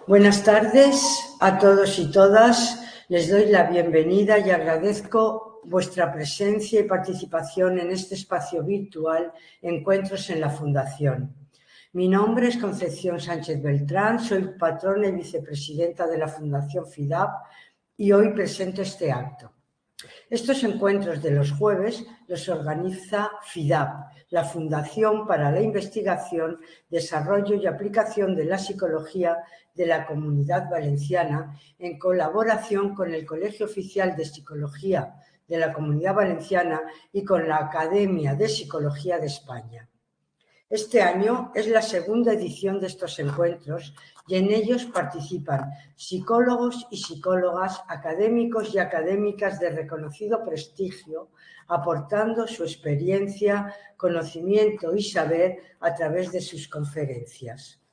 Buenas tardes a todos y todas. Les doy la bienvenida y agradezco vuestra presencia y participación en este espacio virtual Encuentros en la Fundación. Mi nombre es Concepción Sánchez Beltrán, soy patrona y vicepresidenta de la Fundación FIDAP y hoy presento este acto. Estos encuentros de los jueves los organiza FIDAP, la Fundación para la Investigación, Desarrollo y Aplicación de la Psicología de la Comunidad Valenciana, en colaboración con el Colegio Oficial de Psicología de la Comunidad Valenciana y con la Academia de Psicología de España. Este año es la segunda edición de estos encuentros y en ellos participan psicólogos y psicólogas, académicos y académicas de reconocido prestigio, aportando su experiencia, conocimiento y saber a través de sus conferencias.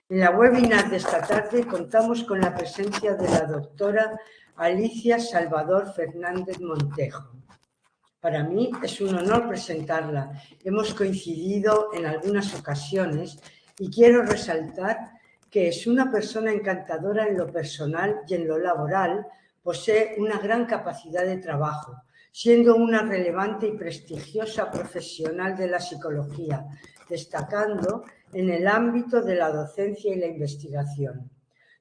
En la webinar de esta tarde contamos con la presencia de la doctora Alicia Salvador Fernández Montejo. Para mí es un honor presentarla. Hemos coincidido en algunas ocasiones y quiero resaltar que es una persona encantadora en lo personal y en lo laboral. Posee una gran capacidad de trabajo, siendo una relevante y prestigiosa profesional de la psicología, destacando en el ámbito de la docencia y la investigación.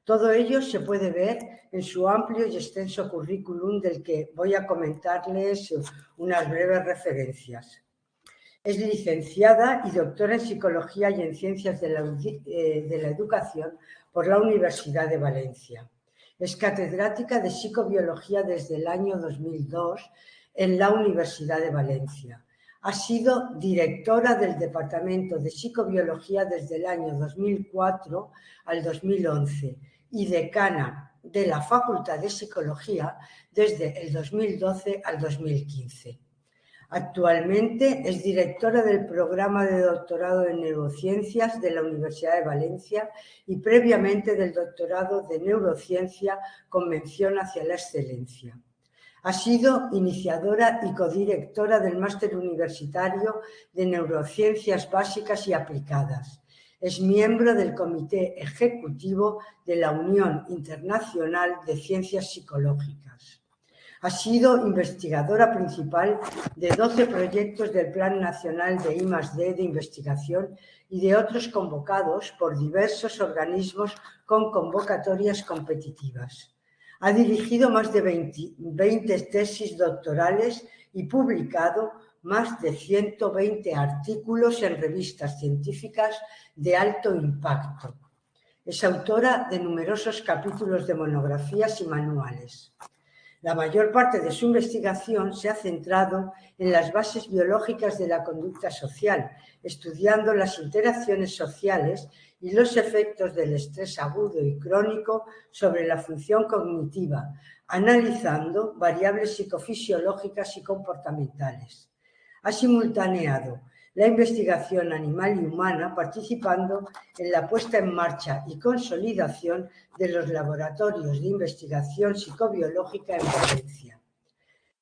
Todo ello se puede ver en su amplio y extenso currículum, del que voy a comentarles unas breves referencias. Es licenciada y doctora en Psicología y en Ciencias de la Educación por la Universidad de Valencia. Es catedrática de Psicobiología desde el año 2002 en la Universidad de Valencia. Ha sido directora del Departamento de Psicobiología desde el año 2004 al 2011 y decana de la Facultad de Psicología desde el 2012 al 2015. Actualmente es directora del programa de doctorado en neurociencias de la Universidad de Valencia y previamente del doctorado de neurociencia con mención hacia la excelencia. Ha sido iniciadora y codirectora del Máster Universitario de Neurociencias Básicas y Aplicadas. Es miembro del Comité Ejecutivo de la Unión Internacional de Ciencias Psicológicas. Ha sido investigadora principal de 12 proyectos del Plan Nacional de I+D de Investigación y de otros convocados por diversos organismos con convocatorias competitivas. Ha dirigido más de 20 tesis doctorales y publicado más de 120 artículos en revistas científicas de alto impacto. Es autora de numerosos capítulos de monografías y manuales. La mayor parte de su investigación se ha centrado en las bases biológicas de la conducta social, estudiando las interacciones sociales y los efectos del estrés agudo y crónico sobre la función cognitiva, analizando variables psicofisiológicas y comportamentales. Ha simultaneado la investigación animal y humana, participando en la puesta en marcha y consolidación de los laboratorios de investigación psicobiológica en Valencia.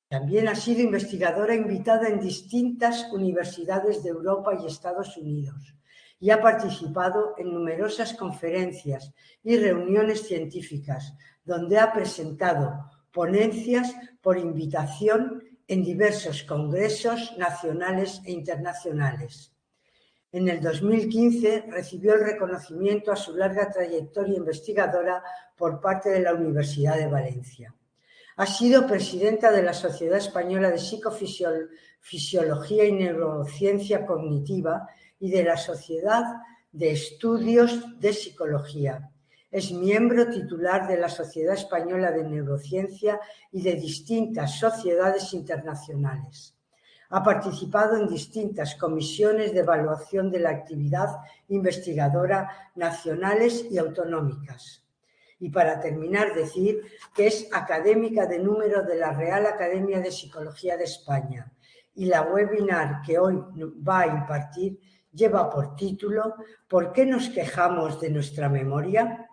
También ha sido investigadora invitada en distintas universidades de Europa y Estados Unidos y ha participado en numerosas conferencias y reuniones científicas, donde ha presentado ponencias por invitación en diversos congresos nacionales e internacionales. En el 2015 recibió el reconocimiento a su larga trayectoria investigadora por parte de la Universidad de Valencia. Ha sido presidenta de la Sociedad Española de Psicofisiología y Neurociencia Cognitiva y de la Sociedad de Estudios de Psicología. Es miembro titular de la Sociedad Española de Neurociencia y de distintas sociedades internacionales. Ha participado en distintas comisiones de evaluación de la actividad investigadora nacionales y autonómicas. Y para terminar, decir que es académica de número de la Real Academia de Psicología de España. Y la webinar que hoy va a impartir lleva por título ¿Por qué nos quejamos de nuestra memoria?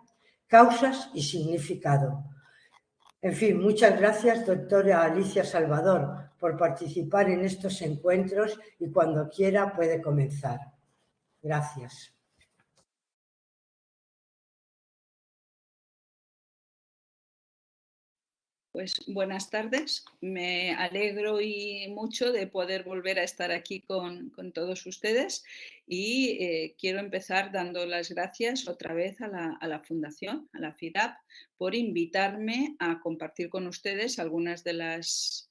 Causas y significado. En fin, muchas gracias, doctora Alicia Salvador, por participar en estos encuentros y cuando quiera puede comenzar. Gracias. Pues buenas tardes. Me alegro y mucho de poder volver a estar aquí con todos ustedes y quiero empezar dando las gracias otra vez a la Fundación, a la FIDAP, por invitarme a compartir con ustedes algunas de los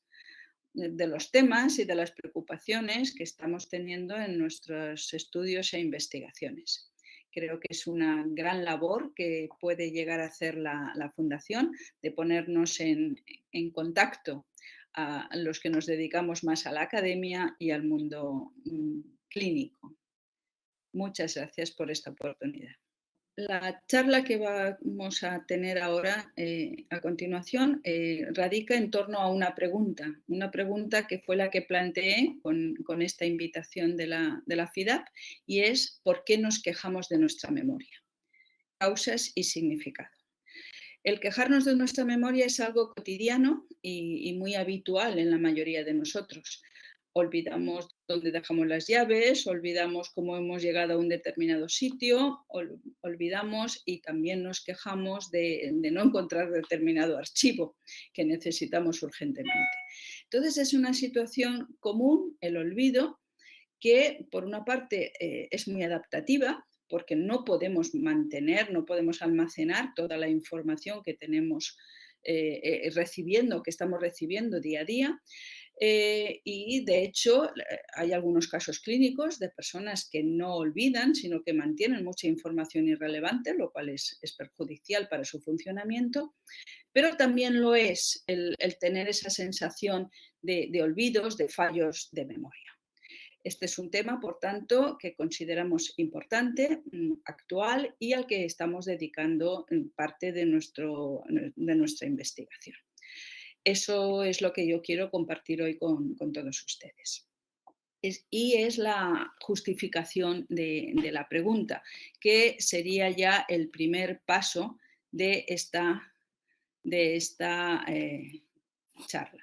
temas y de las preocupaciones que estamos teniendo en nuestros estudios e investigaciones. Creo que es una gran labor que puede llegar a hacer la Fundación de ponernos en contacto a los que nos dedicamos más a la academia y al mundo clínico. Muchas gracias por esta oportunidad. La charla que vamos a tener ahora, a continuación, radica en torno a una pregunta que fue la que planteé con esta invitación de la FIDAP, y es ¿por qué nos quejamos de nuestra memoria? Causas y significado. El quejarnos de nuestra memoria es algo cotidiano y muy habitual en la mayoría de nosotros. Olvidamos dónde dejamos las llaves, olvidamos cómo hemos llegado a un determinado sitio, olvidamos y también nos quejamos de no encontrar determinado archivo que necesitamos urgentemente. Entonces es una situación común, el olvido, que por una parte es muy adaptativa, porque no podemos mantener, no podemos almacenar toda la información que tenemos recibiendo, que estamos recibiendo día a día. Y de hecho hay algunos casos clínicos de personas que no olvidan, sino que mantienen mucha información irrelevante, lo cual es perjudicial para su funcionamiento, pero también lo es el tener esa sensación de olvidos, de fallos de memoria. Este es un tema, por tanto, que consideramos importante, actual y al que estamos dedicando parte de nuestra investigación. Eso es lo que yo quiero compartir hoy con todos ustedes. Y es la justificación de la pregunta, que sería ya el primer paso de esta charla.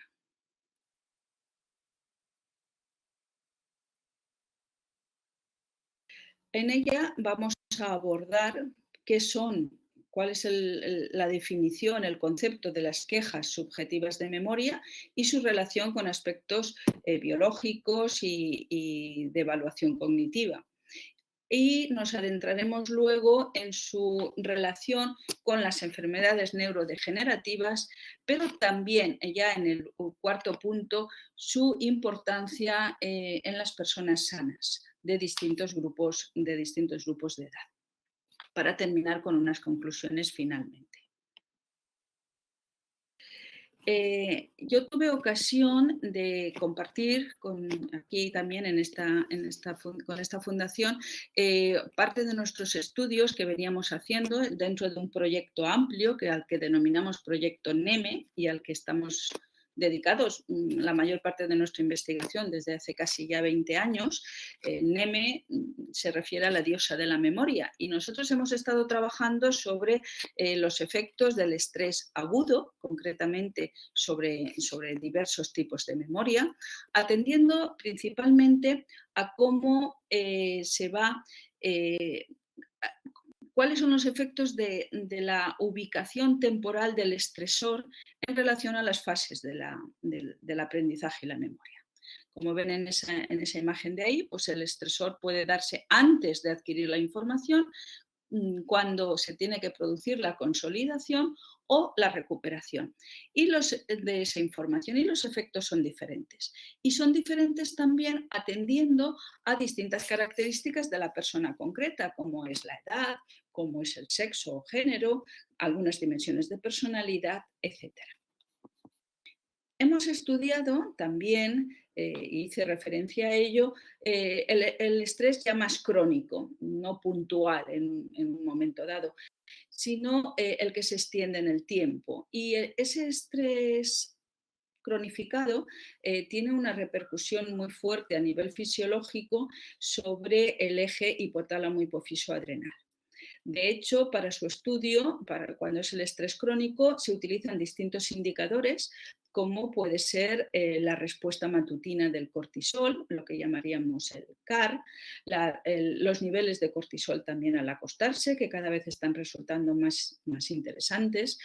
En ella vamos a abordar cuál es la definición, el concepto de las quejas subjetivas de memoria y su relación con aspectos biológicos y de evaluación cognitiva. Y nos adentraremos luego en su relación con las enfermedades neurodegenerativas, pero también ya en el cuarto punto, su importancia en las personas sanas de distintos grupos de edad, para terminar con unas conclusiones finalmente. Yo tuve ocasión de compartir aquí también con esta fundación parte de nuestros estudios que veníamos haciendo dentro de un proyecto amplio al que denominamos Proyecto NEME y al que estamos dedicados la mayor parte de nuestra investigación desde hace casi ya 20 años. NEME se refiere a la diosa de la memoria y nosotros hemos estado trabajando sobre los efectos del estrés agudo, concretamente sobre diversos tipos de memoria, atendiendo principalmente a cómo cuáles son los efectos de la ubicación temporal del estresor en relación a las fases del aprendizaje y la memoria. Como ven en esa imagen de ahí, pues el estresor puede darse antes de adquirir la información, cuando se tiene que producir la consolidación o la recuperación de esa información, y los efectos son diferentes. Y son diferentes también atendiendo a distintas características de la persona concreta, como es la edad, como es el sexo o género, algunas dimensiones de personalidad, etc. Hemos estudiado también, hice referencia a ello, el estrés ya más crónico, no puntual en un momento dado, sino el que se extiende en el tiempo. Y ese estrés cronificado tiene una repercusión muy fuerte a nivel fisiológico sobre el eje hipotálamo-hipofiso-adrenal. De hecho, para su estudio, para cuando es el estrés crónico, se utilizan distintos indicadores, como puede ser la respuesta matutina del cortisol, lo que llamaríamos el CAR, los niveles de cortisol también al acostarse, que cada vez están resultando más interesantes,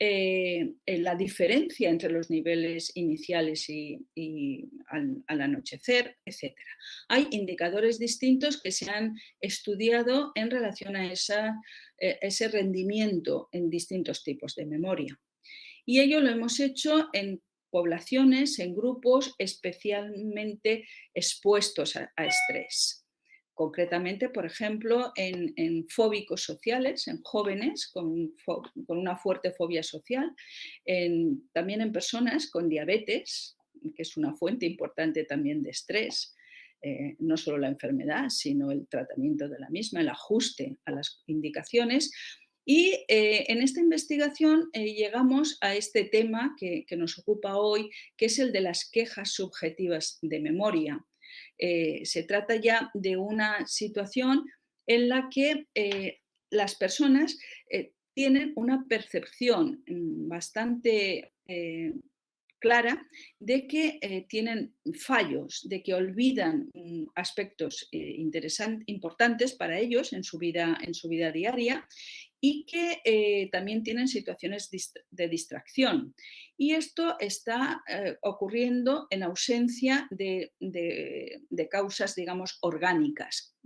la diferencia entre los niveles iniciales y al anochecer, etc. Hay indicadores distintos que se han estudiado en relación a ese rendimiento en distintos tipos de memoria. Y ello lo hemos hecho en poblaciones, en grupos especialmente expuestos a estrés. Concretamente, por ejemplo, en fóbicos sociales, en jóvenes con una fuerte fobia social, también en personas con diabetes, que es una fuente importante también de estrés, no solo la enfermedad, sino el tratamiento de la misma, el ajuste a las indicaciones. Y en esta investigación llegamos a este tema que nos ocupa hoy, que es el de las quejas subjetivas de memoria. Se trata ya de una situación en la que las personas tienen una percepción bastante clara de que tienen fallos, de que olvidan aspectos importantes para ellos en su vida diaria y que también tienen situaciones de distracción. Y esto está ocurriendo en ausencia de causas, digamos, orgánicas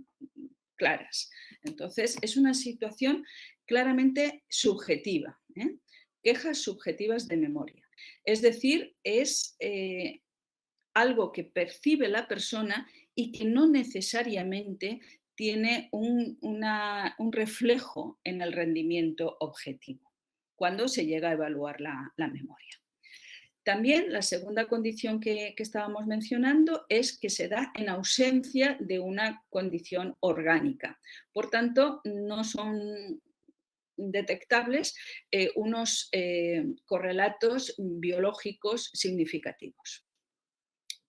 claras. Entonces, es una situación claramente subjetiva, quejas subjetivas de memoria. Es decir, es algo que percibe la persona y que no necesariamente tiene un reflejo en el rendimiento objetivo cuando se llega a evaluar la memoria. También la segunda condición que estábamos mencionando es que se da en ausencia de una condición orgánica. Por tanto, no son detectables unos correlatos biológicos significativos.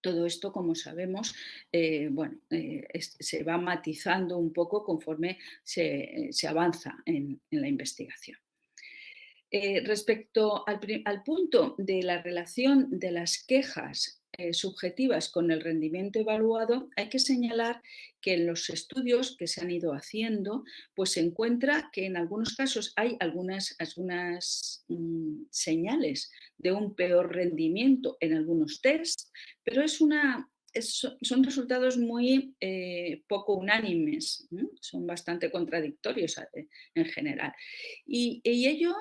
Todo esto, como sabemos, se va matizando un poco conforme se avanza en la investigación. Respecto al punto de la relación de las quejas subjetivas con el rendimiento evaluado, hay que señalar que en los estudios que se han ido haciendo, pues se encuentra que en algunos casos hay algunas señales de un peor rendimiento en algunos tests, pero son resultados muy poco unánimes, son bastante contradictorios en general. Y ello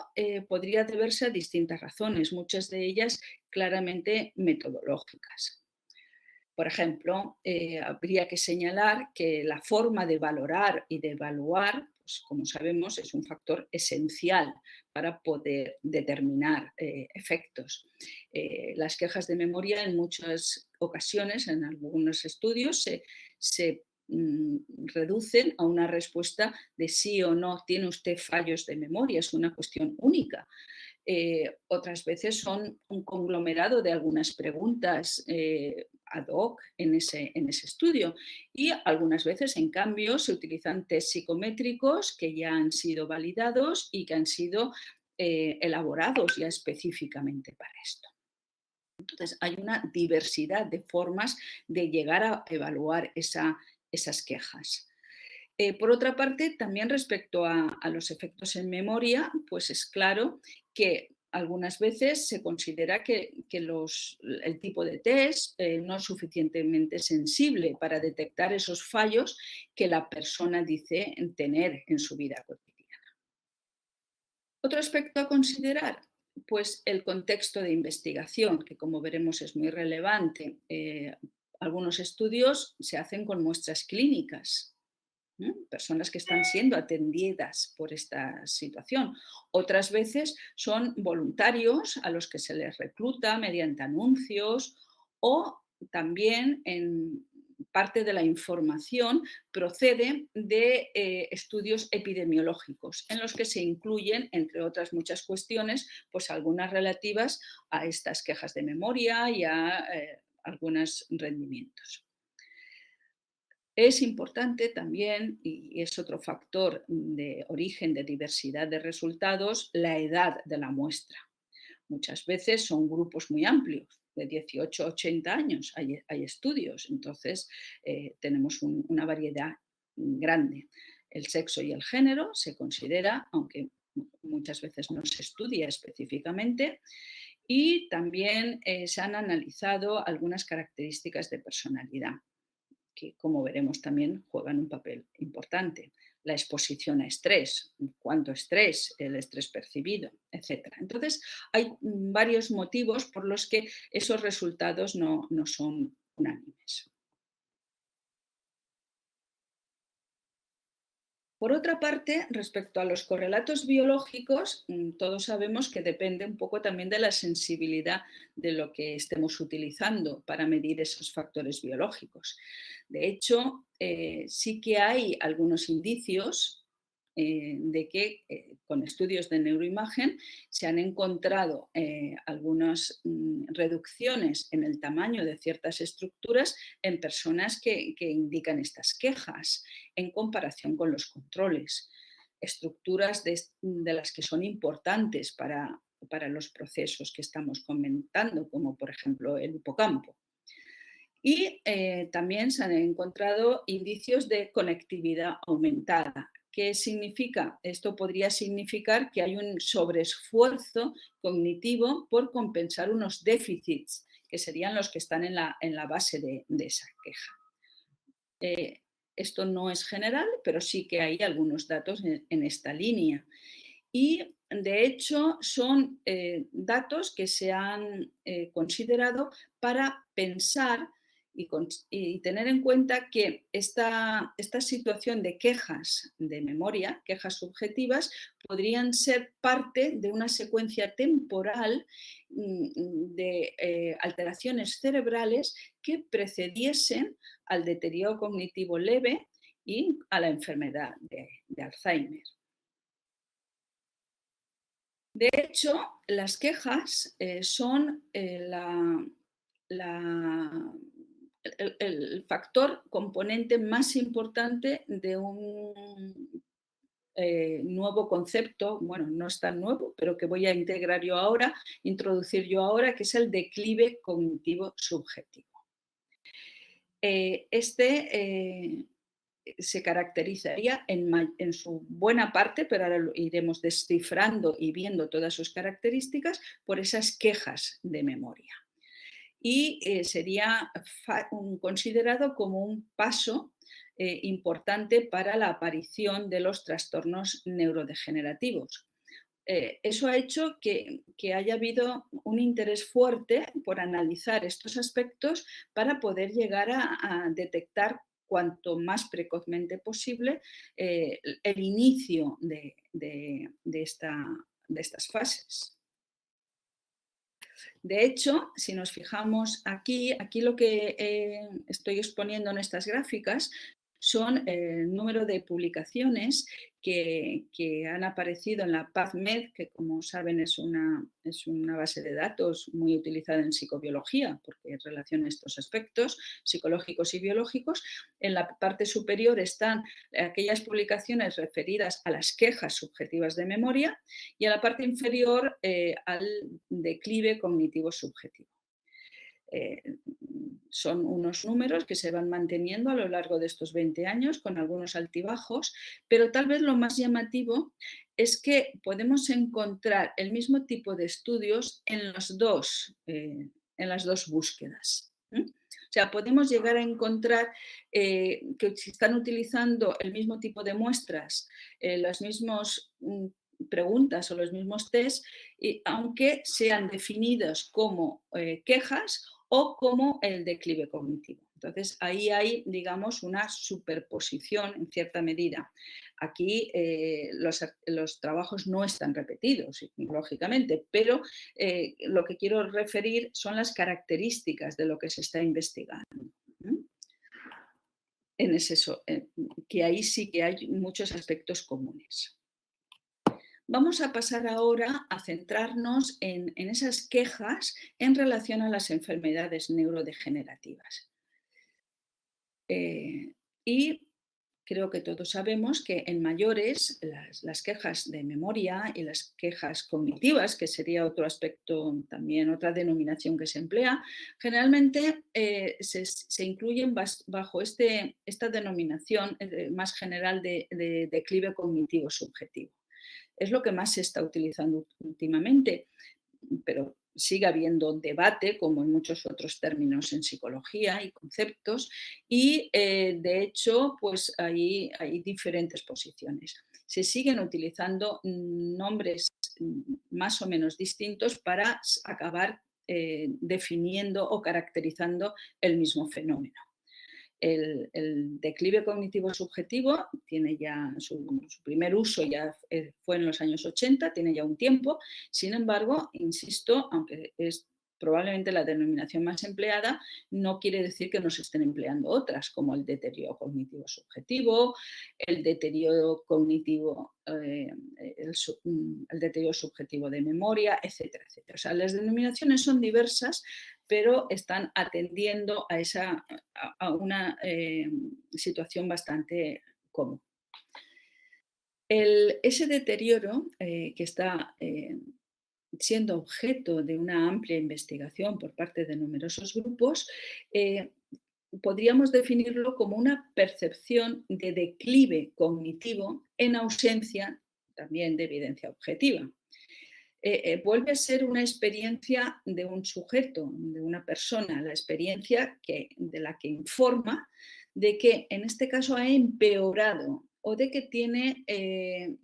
podría deberse a distintas razones, muchas de ellas claramente metodológicas. Por ejemplo, habría que señalar que la forma de valorar y de evaluar, pues, como sabemos, es un factor esencial para poder determinar efectos. Las quejas de memoria en muchas ocasiones, en algunos estudios, se reducen a una respuesta de sí o no, tiene usted fallos de memoria, es una cuestión única. Otras veces son un conglomerado de algunas preguntas ad hoc en ese estudio y algunas veces, en cambio, se utilizan test psicométricos que ya han sido validados y que han sido elaborados ya específicamente para esto. Entonces, hay una diversidad de formas de llegar a evaluar esas quejas. Por otra parte, también respecto a los efectos en memoria, pues es claro que algunas veces se considera que el tipo de test no es suficientemente sensible para detectar esos fallos que la persona dice tener en su vida cotidiana. Otro aspecto a considerar, pues el contexto de investigación, que como veremos es muy relevante. Algunos estudios se hacen con muestras clínicas, personas que están siendo atendidas por esta situación. Otras veces son voluntarios a los que se les recluta mediante anuncios o también en parte de la información procede de estudios epidemiológicos en los que se incluyen, entre otras muchas cuestiones, pues algunas relativas a estas quejas de memoria y a algunos rendimientos. Es importante también, y es otro factor de origen de diversidad de resultados, la edad de la muestra. Muchas veces son grupos muy amplios, de 18 a 80 años hay estudios, entonces tenemos una variedad grande. El sexo y el género se considera, aunque muchas veces no se estudia específicamente, y también se han analizado algunas características de personalidad, que como veremos también juegan un papel importante. La exposición a estrés, cuánto estrés, el estrés percibido, etc. Entonces, hay varios motivos por los que esos resultados no son unánimes. Por otra parte, respecto a los correlatos biológicos, todos sabemos que depende un poco también de la sensibilidad de lo que estemos utilizando para medir esos factores biológicos. De hecho, sí que hay algunos indicios de que con estudios de neuroimagen se han encontrado algunas reducciones en el tamaño de ciertas estructuras en personas que indican estas quejas en comparación con los controles. Estructuras de las que son importantes para los procesos que estamos comentando, como por ejemplo el hipocampo. Y también se han encontrado indicios de conectividad aumentada. ¿Qué significa? Esto podría significar que hay un sobreesfuerzo cognitivo por compensar unos déficits, que serían los que están en la base de esa queja. Esto no es general, pero sí que hay algunos datos en esta línea. Y de hecho son datos que se han considerado para pensar y tener en cuenta que esta situación de quejas de memoria, quejas subjetivas, podrían ser parte de una secuencia temporal de alteraciones cerebrales que precediesen al deterioro cognitivo leve y a la enfermedad de Alzheimer. De hecho, las quejas son el factor componente más importante de un nuevo concepto, bueno, no es tan nuevo, pero que voy a introducir yo ahora, que es el declive cognitivo subjetivo. Se caracterizaría en su buena parte, pero ahora lo iremos descifrando y viendo todas sus características, por esas quejas de memoria. Y sería considerado como un paso importante para la aparición de los trastornos neurodegenerativos. Eso ha hecho que haya habido un interés fuerte por analizar estos aspectos para poder llegar a detectar cuanto más precozmente posible el inicio de estas fases. De hecho, si nos fijamos aquí lo que estoy exponiendo en estas gráficas son el número de publicaciones que han aparecido en la PubMed, que como saben es una base de datos muy utilizada en psicobiología, porque relaciona estos aspectos psicológicos y biológicos. En la parte superior están aquellas publicaciones referidas a las quejas subjetivas de memoria y a la parte inferior al declive cognitivo subjetivo. Son unos números que se van manteniendo a lo largo de estos 20 años con algunos altibajos, pero tal vez lo más llamativo es que podemos encontrar el mismo tipo de estudios en las dos búsquedas. O sea, podemos llegar a encontrar que se están utilizando el mismo tipo de muestras, las mismas preguntas o los mismos test, aunque sean definidos como quejas o como el declive cognitivo. Entonces, ahí hay, digamos, una superposición en cierta medida. Aquí los trabajos no están repetidos, lógicamente, pero lo que quiero referir son las características de lo que se está investigando. Que ahí sí que hay muchos aspectos comunes. Vamos a pasar ahora a centrarnos en esas quejas en relación a las enfermedades neurodegenerativas. Y creo que todos sabemos que en mayores las quejas de memoria y las quejas cognitivas, que sería otro aspecto también, otra denominación que se emplea, generalmente se incluyen bajo esta denominación más general de declive cognitivo subjetivo. es lo que más se está utilizando últimamente, pero sigue habiendo debate, como en muchos otros términos en psicología y conceptos, y de hecho, pues hay diferentes posiciones. Se siguen utilizando nombres más o menos distintos para acabar definiendo o caracterizando el mismo fenómeno. El declive cognitivo subjetivo tiene ya su primer uso, ya fue en los años 80, tiene ya un tiempo. Sin embargo, insisto, aunque es probablemente la denominación más empleada, no quiere decir que no se estén empleando otras, como el deterioro cognitivo subjetivo, el deterioro cognitivo, el deterioro subjetivo de memoria, etcétera, etcétera. O sea, las denominaciones son diversas, pero están atendiendo a una situación bastante común. Ese deterioro que está siendo objeto de una amplia investigación por parte de numerosos grupos, podríamos definirlo como una percepción de declive cognitivo en ausencia también de evidencia objetiva. Vuelve a ser una experiencia de un sujeto, de una persona, la experiencia de la que informa de que en este caso ha empeorado o de que tiene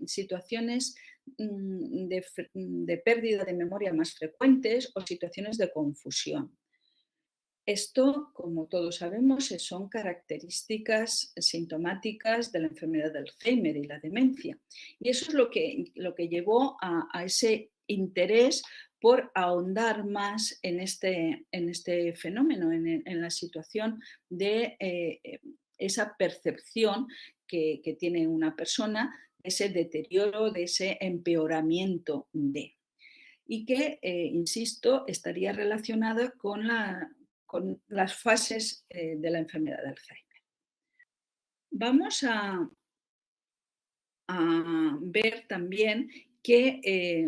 situaciones de pérdida de memoria más frecuentes o situaciones de confusión. Esto, como todos sabemos, son características sintomáticas de la enfermedad de Alzheimer y la demencia. Y eso es lo que llevó a ese interés por ahondar más en este fenómeno, en la situación de esa percepción que tiene una persona, de ese deterioro, de ese empeoramiento de. Y que, insisto, estaría relacionada con las fases de la enfermedad de Alzheimer. Vamos a ver también que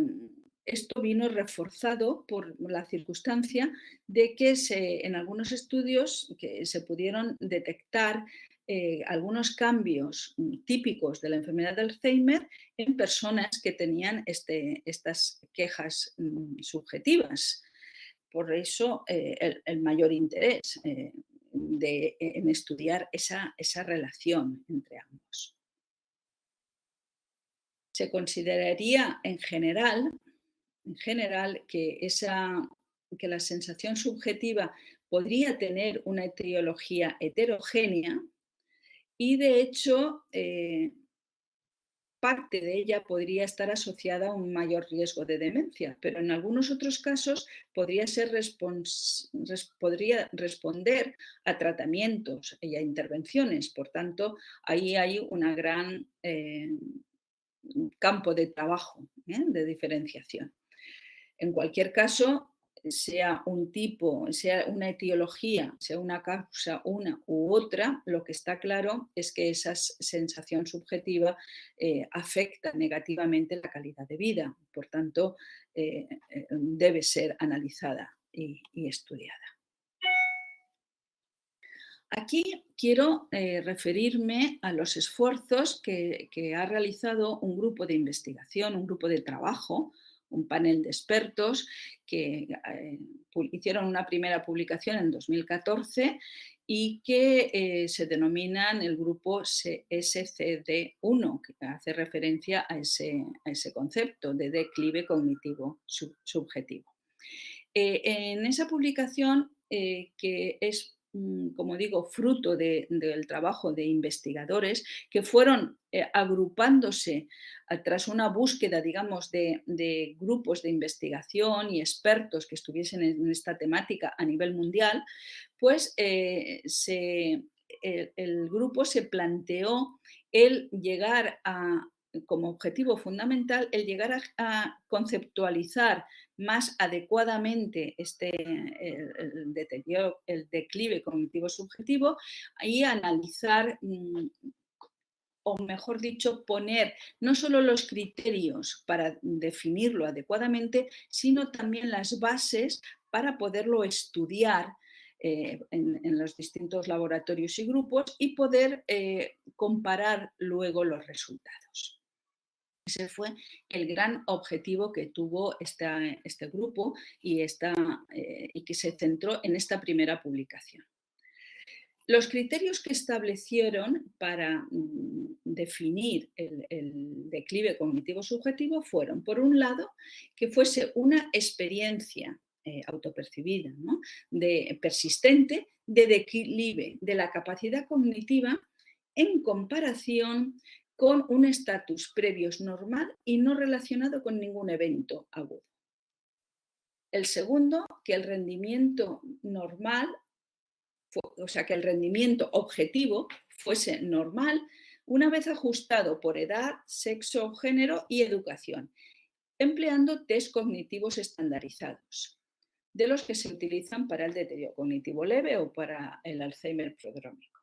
esto vino reforzado por la circunstancia de que en algunos estudios que se pudieron detectar algunos cambios típicos de la enfermedad de Alzheimer en personas que tenían estas quejas subjetivas. Por eso el mayor interés en estudiar esa relación entre ambos. Se consideraría en general que la sensación subjetiva podría tener una etiología heterogénea y de hecho parte de ella podría estar asociada a un mayor riesgo de demencia, pero en algunos otros casos podría responder a tratamientos y a intervenciones. Por tanto, ahí hay una gran campo de trabajo, de diferenciación. En cualquier caso, sea un tipo, sea una etiología, sea una causa, una u otra, lo que está claro es que esa sensación subjetiva afecta negativamente la calidad de vida. Por tanto, debe ser analizada y estudiada. Aquí quiero referirme a los esfuerzos que ha realizado un grupo de investigación, un grupo de trabajo, un panel de expertos que hicieron una primera publicación en 2014 y que se denominan el grupo SCD1, que hace referencia a ese concepto de declive cognitivo subjetivo. En esa publicación, que es, como digo, fruto del trabajo de investigadores que fueron agrupándose tras una búsqueda, digamos, de grupos de investigación y expertos que estuviesen en esta temática a nivel mundial, pues el grupo se planteó el llegar como objetivo fundamental, el llegar a conceptualizar más adecuadamente el declive cognitivo subjetivo y analizar, o mejor dicho, poner no solo los criterios para definirlo adecuadamente, sino también las bases para poderlo estudiar en los distintos laboratorios y grupos y poder comparar luego los resultados. Ese fue el gran objetivo que tuvo este grupo y que se centró en esta primera publicación. Los criterios que establecieron para definir el declive cognitivo subjetivo fueron, por un lado, que fuese una experiencia autopercibida, ¿no?, persistente de declive de la capacidad cognitiva en comparación con un estatus previos normal y no relacionado con ningún evento agudo. El segundo, que el rendimiento normal, o sea, que el rendimiento objetivo fuese normal una vez ajustado por edad, sexo, género y educación, empleando test cognitivos estandarizados, de los que se utilizan para el deterioro cognitivo leve o para el Alzheimer prodrómico.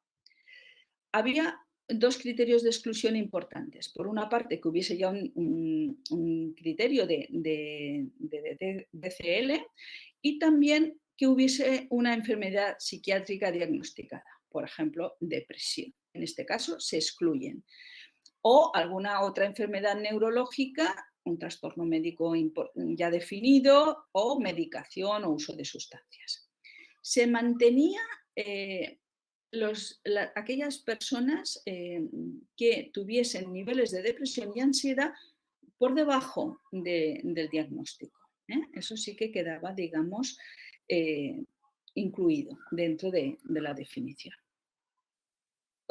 Había dos criterios de exclusión importantes. Por una parte, que hubiese ya un criterio de DCL y también que hubiese una enfermedad psiquiátrica diagnosticada, por ejemplo, depresión. En este caso, se excluyen. O alguna otra enfermedad neurológica, un trastorno médico ya definido, o medicación o uso de sustancias. Se mantenía aquellas personas que tuviesen niveles de depresión y ansiedad por debajo del diagnóstico. Eso sí que quedaba, digamos, incluido dentro de la definición.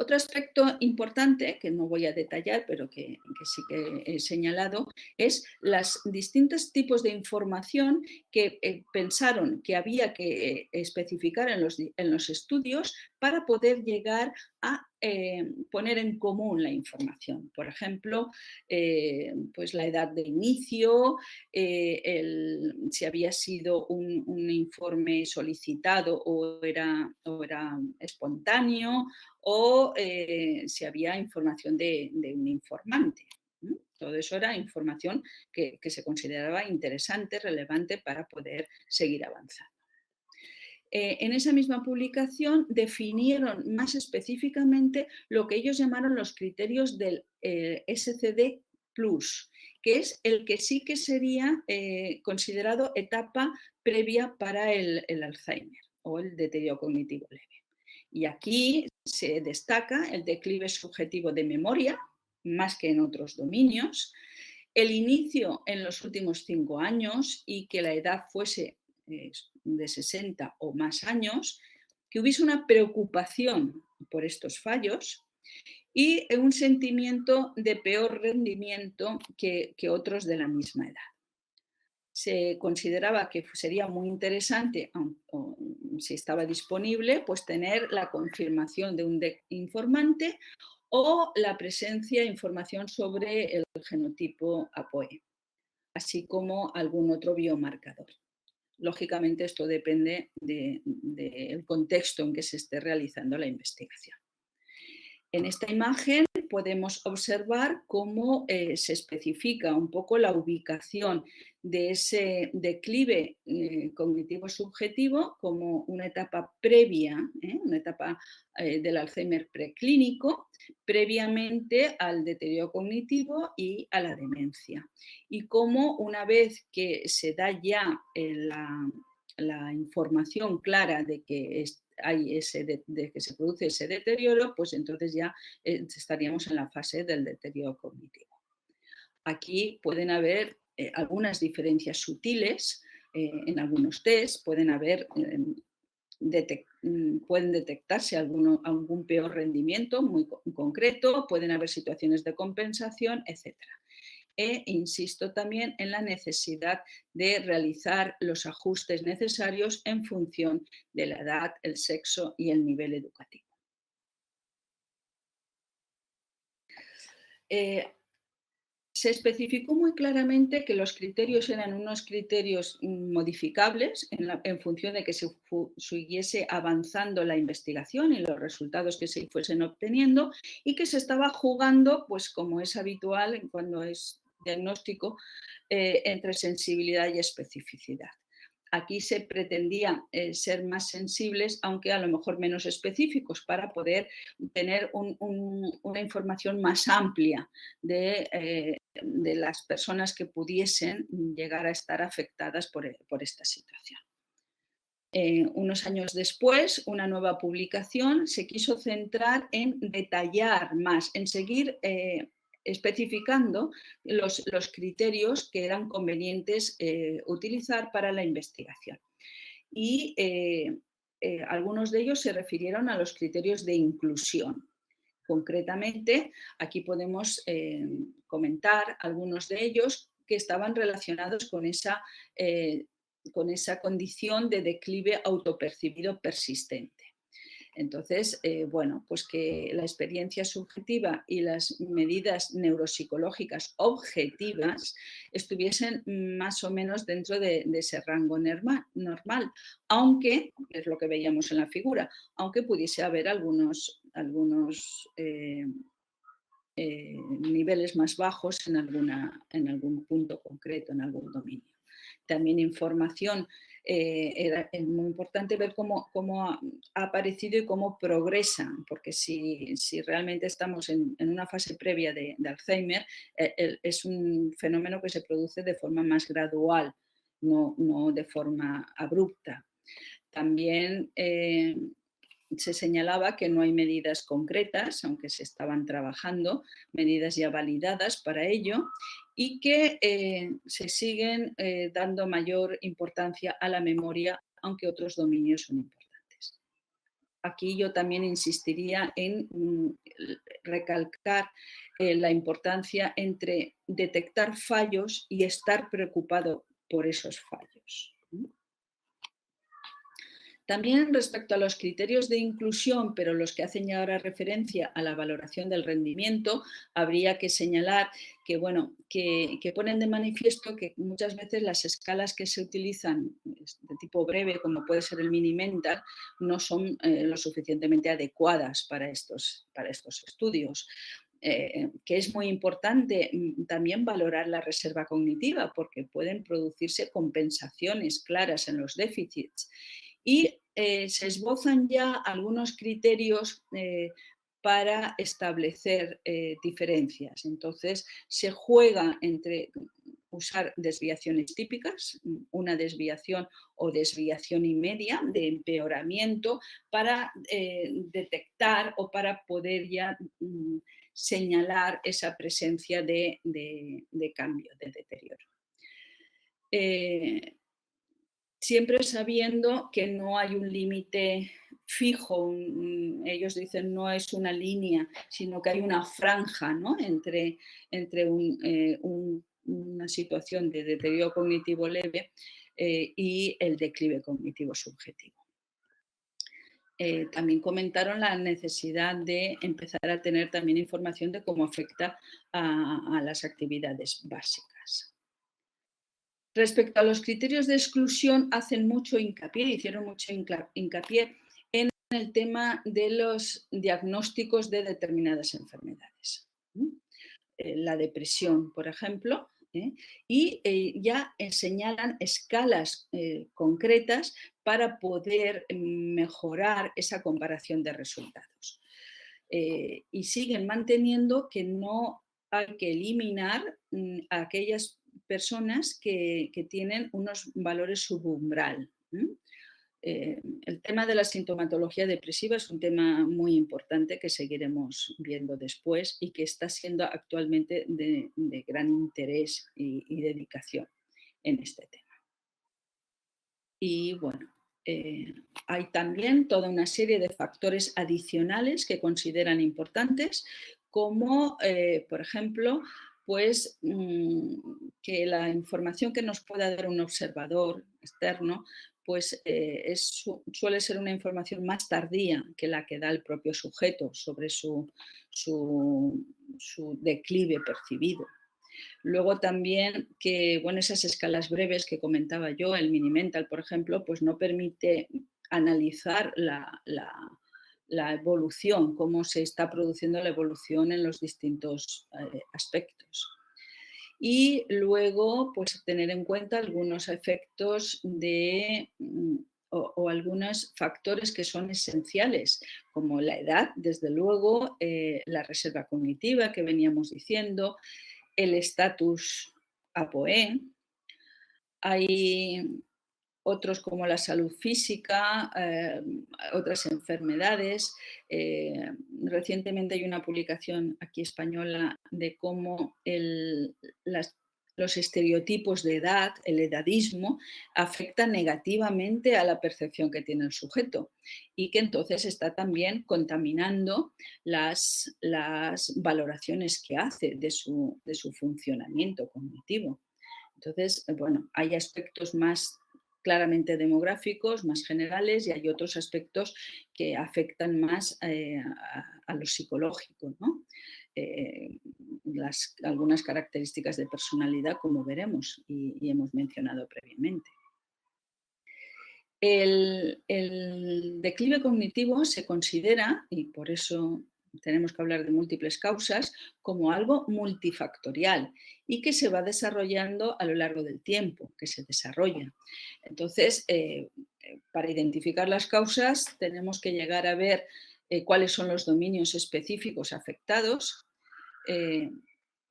Otro aspecto importante, que no voy a detallar, pero que sí que he señalado, es los distintos tipos de información que pensaron que había que especificar en los estudios para poder llegar a poner en común la información. Por ejemplo, pues la edad de inicio, si había sido un informe solicitado o era espontáneo, o si había información de un informante. Todo eso era información que se consideraba interesante, relevante para poder seguir avanzando. En esa misma publicación definieron más específicamente lo que ellos llamaron los criterios del SCD+, que es el que sí que sería considerado etapa previa para el Alzheimer o el deterioro cognitivo leve. Y aquí se destaca el declive subjetivo de memoria, más que en otros dominios, el inicio en los últimos 5 años y que la edad fuese de 60 o más años, que hubiese una preocupación por estos fallos y un sentimiento de peor rendimiento que otros de la misma edad. Se consideraba que sería muy interesante, si estaba disponible, pues tener la confirmación de un informante o la presencia de información sobre el genotipo APOE, así como algún otro biomarcador. Lógicamente, esto depende del contexto en que se esté realizando la investigación. En esta imagen podemos observar cómo se especifica un poco la ubicación de ese declive cognitivo subjetivo como una etapa previa, una etapa del Alzheimer preclínico, previamente al deterioro cognitivo y a la demencia. Y cómo una vez que se da ya la información clara de que de que se produce ese deterioro, pues entonces ya estaríamos en la fase del deterioro cognitivo. Aquí pueden haber algunas diferencias sutiles en algunos test, pueden detectarse algún peor rendimiento muy concreto, pueden haber situaciones de compensación, etc. E insisto también en la necesidad de realizar los ajustes necesarios en función de la edad, el sexo y el nivel educativo. Se especificó muy claramente que los criterios eran unos criterios modificables en función de que se siguiese avanzando la investigación y los resultados que se fuesen obteniendo y que se estaba jugando, pues como es habitual cuando es diagnóstico, entre sensibilidad y especificidad. Aquí se pretendía ser más sensibles, aunque a lo mejor menos específicos, para poder tener una información más amplia de las personas que pudiesen llegar a estar afectadas por esta situación. Unos años después, una nueva publicación se quiso centrar en detallar más, en seguir especificando los criterios que eran convenientes utilizar para la investigación. Y algunos de ellos se refirieron a los criterios de inclusión. Concretamente, aquí podemos comentar algunos de ellos que estaban relacionados con esa condición de declive autopercibido persistente. Entonces, bueno, pues que la experiencia subjetiva y las medidas neuropsicológicas objetivas estuviesen más o menos dentro de ese rango normal, aunque, es lo que veíamos en la figura, aunque pudiese haber algunos niveles más bajos en algún punto concreto, en algún dominio. También información, es muy importante ver cómo ha aparecido y cómo progresa, porque si realmente estamos en una fase previa de Alzheimer, es un fenómeno que se produce de forma más gradual, no de forma abrupta. También se señalaba que no hay medidas concretas, aunque se estaban trabajando, medidas ya validadas para ello, y que se siguen dando mayor importancia a la memoria, aunque otros dominios son importantes. Aquí yo también insistiría en recalcar la importancia entre detectar fallos y estar preocupado por esos fallos. También respecto a los criterios de inclusión, pero los que hacen ya ahora referencia a la valoración del rendimiento, habría que señalar que, bueno, que ponen de manifiesto que muchas veces las escalas que se utilizan de tipo breve, como puede ser el Mini-Mental, no son lo suficientemente adecuadas para estos estudios. Que es muy importante también valorar la reserva cognitiva, porque pueden producirse compensaciones claras en los déficits. Y se esbozan ya algunos criterios para establecer diferencias. Entonces, se juega entre usar desviaciones típicas, una desviación o desviación y media de empeoramiento para detectar o para poder ya señalar esa presencia de cambio, de deterioro. Siempre sabiendo que no hay un límite fijo, ellos dicen no es una línea, sino que hay una franja, ¿no?, entre una situación de deterioro cognitivo leve y el declive cognitivo subjetivo. También comentaron la necesidad de empezar a tener también información de cómo afecta a las actividades básicas. Respecto a los criterios de exclusión, hicieron mucho hincapié en el tema de los diagnósticos de determinadas enfermedades. La depresión, por ejemplo, y ya señalan escalas concretas para poder mejorar esa comparación de resultados. Y siguen manteniendo que no hay que eliminar a aquellas personas que tienen unos valores subumbral. El tema de la sintomatología depresiva es un tema muy importante que seguiremos viendo después y que está siendo actualmente de gran interés y dedicación en este tema. Y bueno, hay también toda una serie de factores adicionales que consideran importantes, como, por ejemplo, pues, que la información que nos pueda dar un observador externo, pues, suele ser una información más tardía que la que da el propio sujeto sobre su declive percibido. Luego también que, bueno, esas escalas breves que comentaba yo, el Mini-Mental, por ejemplo, pues no permite analizar la evolución, cómo se está produciendo la evolución en los distintos aspectos. y luego pues tener en cuenta algunos efectos o algunos factores que son esenciales, como la edad, desde luego, la reserva cognitiva que veníamos diciendo, el estatus APOE. Hay otros como la salud física, otras enfermedades. Recientemente hay una publicación aquí española de cómo los estereotipos de edad, el edadismo, afectan negativamente a la percepción que tiene el sujeto y que entonces está también contaminando las valoraciones que hace de su funcionamiento cognitivo. Entonces, bueno, hay aspectos más claramente demográficos, más generales, y hay otros aspectos que afectan más a lo psicológico, ¿no? Algunas características de personalidad, como veremos y hemos mencionado previamente. El declive cognitivo se considera, y por eso tenemos que hablar de múltiples causas, como algo multifactorial y que se va desarrollando a lo largo del tiempo, que se desarrolla. Entonces, para identificar las causas tenemos que llegar a ver cuáles son los dominios específicos afectados.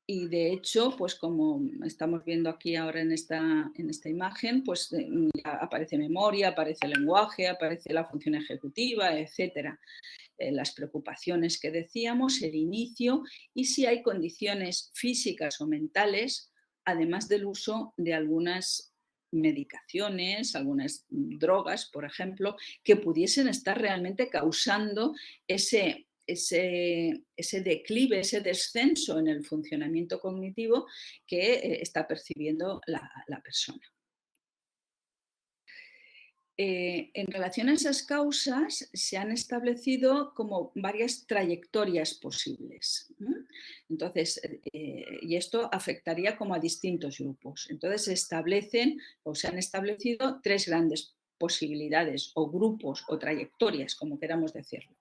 Y de hecho, pues como estamos viendo aquí ahora en esta imagen, pues aparece memoria, aparece lenguaje, aparece la función ejecutiva, etcétera. Las preocupaciones que decíamos, el inicio y si hay condiciones físicas o mentales, además del uso de algunas medicaciones, algunas drogas, por ejemplo, que pudiesen estar realmente causando ese declive, ese descenso en el funcionamiento cognitivo que está percibiendo la persona. En relación a esas causas se han establecido como varias trayectorias posibles. Entonces, y esto afectaría como a distintos grupos. Entonces se establecen o se han establecido tres grandes posibilidades o grupos o trayectorias, como queramos decirlo.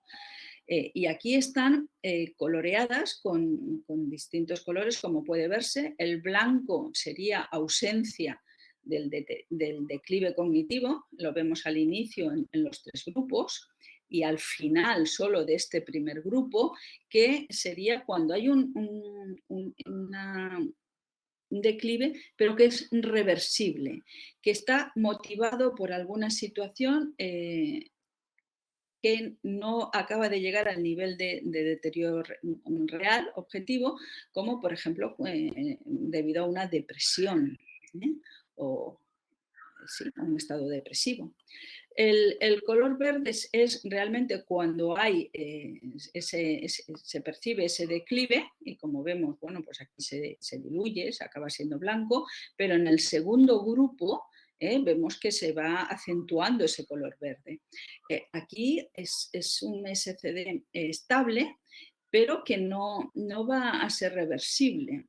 Y aquí están coloreadas con distintos colores, como puede verse. El blanco sería ausencia del declive cognitivo, lo vemos al inicio en los tres grupos, y al final solo de este primer grupo, que sería cuando hay un declive, pero que es reversible, que está motivado por alguna situación que no acaba de llegar al nivel de deterioro real, objetivo, como por ejemplo debido a una depresión o sí, a un estado depresivo. El color verde es realmente cuando hay se percibe ese declive y como vemos, bueno, pues aquí se diluye, se acaba siendo blanco, pero en el segundo grupo vemos que se va acentuando ese color verde. Aquí es un SCD estable, pero que no va a ser reversible.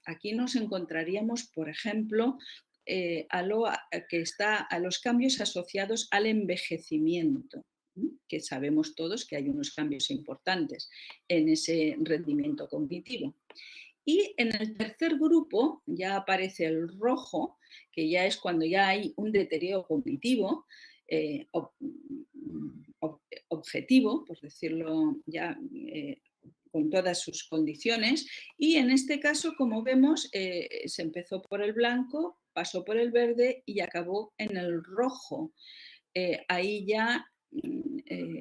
Aquí nos encontraríamos, por ejemplo, a los cambios asociados al envejecimiento, que sabemos todos que hay unos cambios importantes en ese rendimiento cognitivo. Y en el tercer grupo ya aparece el rojo, que ya es cuando ya hay un deterioro cognitivo objetivo, por decirlo ya con todas sus condiciones, y en este caso, como vemos, se empezó por el blanco, pasó por el verde y acabó en el rojo. Ahí ya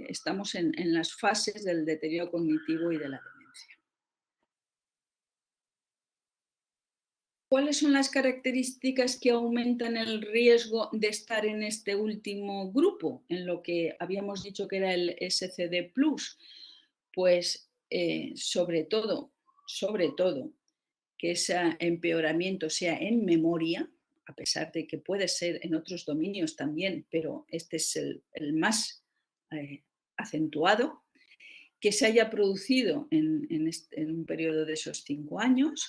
estamos en las fases del deterioro cognitivo y de la demencia. ¿Cuáles son las características que aumentan el riesgo de estar en este último grupo, en lo que habíamos dicho que era el SCD+? Pues sobre todo, que ese empeoramiento sea en memoria, a pesar de que puede ser en otros dominios también, pero este es el más acentuado, que se haya producido en un periodo de esos 5 años,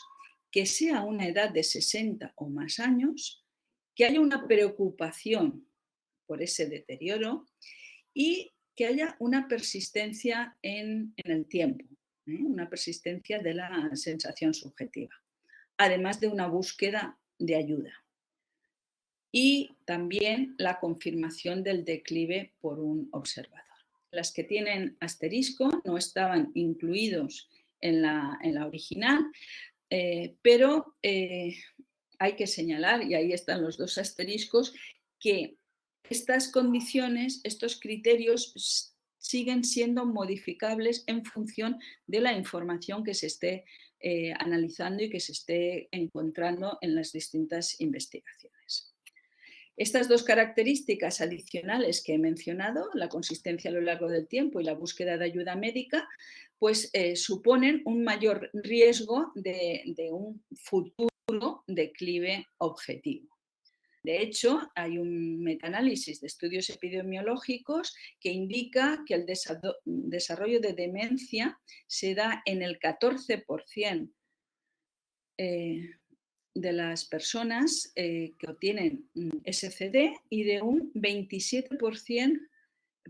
que sea a una edad de 60 o más años, que haya una preocupación por ese deterioro y que haya una persistencia en el tiempo, una persistencia de la sensación subjetiva. además de una búsqueda de ayuda. Y también la confirmación del declive por un observador. Las que tienen asterisco no estaban incluidos en la original, pero hay que señalar, y ahí están los dos asteriscos, que estas condiciones, estos criterios siguen siendo modificables en función de la información que se esté analizando y que se esté encontrando en las distintas investigaciones. Estas dos características adicionales que he mencionado, la consistencia a lo largo del tiempo y la búsqueda de ayuda médica, pues suponen un mayor riesgo de un futuro declive objetivo. De hecho, hay un metaanálisis de estudios epidemiológicos que indica que el desarrollo de demencia se da en el 14% de las personas que obtienen SCD y de un 27%,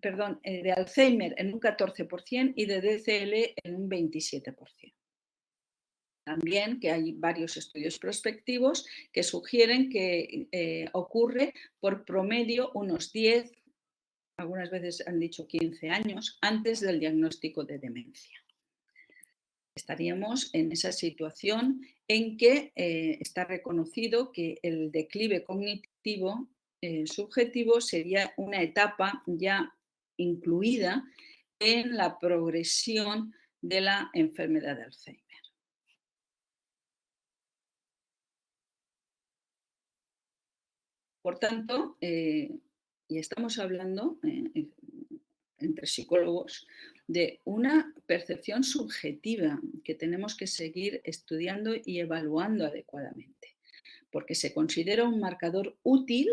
perdón, de Alzheimer en un 14% y de DCL en un 27%. También que hay varios estudios prospectivos que sugieren que ocurre por promedio unos 10, algunas veces han dicho 15 años antes del diagnóstico de demencia. Estaríamos en esa situación en que está reconocido que el declive cognitivo subjetivo sería una etapa ya incluida en la progresión de la enfermedad de Alzheimer. Por tanto, y estamos hablando entre psicólogos de una percepción subjetiva que tenemos que seguir estudiando y evaluando adecuadamente, porque se considera un marcador útil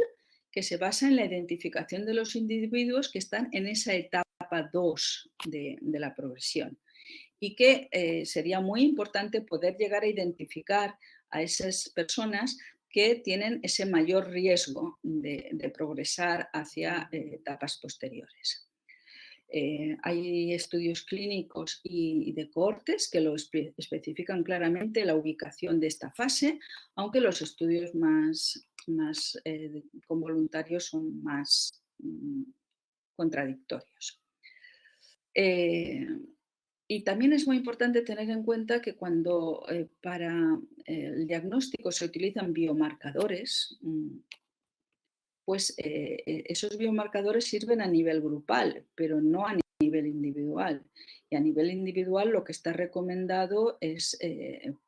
que se basa en la identificación de los individuos que están en esa etapa 2 de la progresión y que sería muy importante poder llegar a identificar a esas personas que tienen ese mayor riesgo de progresar hacia etapas posteriores. Hay estudios clínicos y de cohortes que lo especifican claramente la ubicación de esta fase, aunque los estudios más con voluntarios son más contradictorios. Y también es muy importante tener en cuenta que cuando para el diagnóstico se utilizan biomarcadores, pues esos biomarcadores sirven a nivel grupal, pero no a nivel individual. Y a nivel individual lo que está recomendado es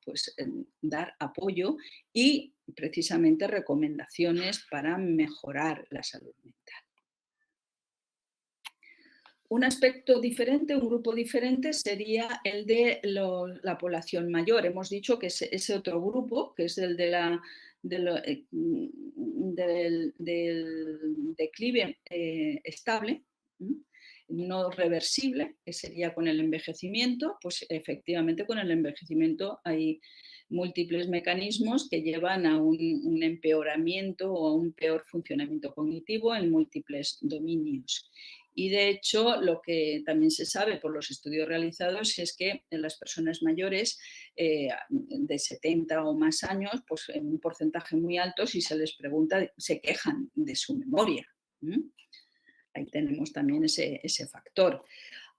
pues, dar apoyo y precisamente recomendaciones para mejorar la salud mental. Un aspecto diferente, un grupo diferente sería el de la población mayor. Hemos dicho que ese otro grupo, que es el del declive estable, no reversible, que sería con el envejecimiento, pues efectivamente con el envejecimiento hay múltiples mecanismos que llevan a un empeoramiento o a un peor funcionamiento cognitivo en múltiples dominios. Y de hecho, lo que también se sabe por los estudios realizados es que en las personas mayores de 70 o más años, pues en un porcentaje muy alto, si se les pregunta, se quejan de su memoria. Ahí tenemos también ese factor.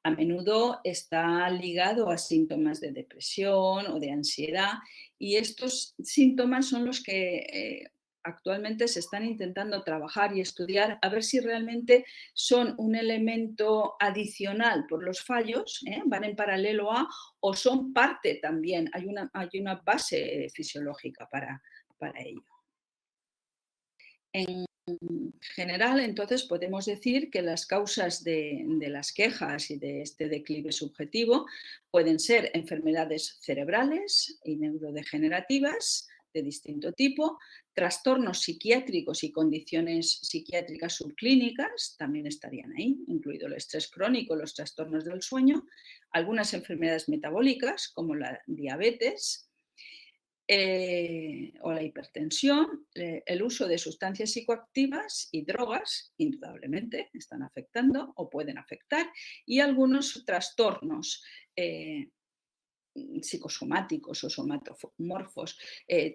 A menudo está ligado a síntomas de depresión o de ansiedad y estos síntomas son los que actualmente se están intentando trabajar y estudiar a ver si realmente son un elemento adicional por los fallos, van en paralelo a, o son parte también, hay una base fisiológica para ello. En general, entonces, podemos decir que las causas de las quejas y de este declive subjetivo pueden ser enfermedades cerebrales y neurodegenerativas de distinto tipo, trastornos psiquiátricos y condiciones psiquiátricas subclínicas también estarían ahí, incluido el estrés crónico, los trastornos del sueño, algunas enfermedades metabólicas como la diabetes, o la hipertensión, el uso de sustancias psicoactivas y drogas, indudablemente, están afectando o pueden afectar, y algunos trastornos psicosomáticos o somatomorfos.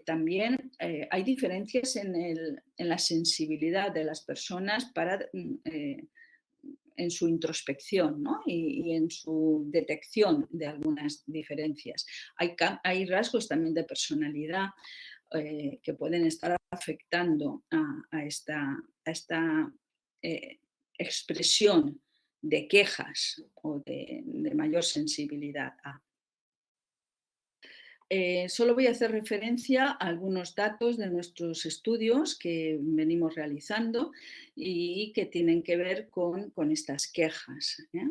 También hay diferencias en la sensibilidad de las personas en su introspección, ¿no? y en su detección de algunas diferencias. Hay rasgos también de personalidad que pueden estar afectando a esta expresión de quejas o de mayor sensibilidad a. Solo voy a hacer referencia a algunos datos de nuestros estudios que venimos realizando y que tienen que ver con estas quejas, ¿eh?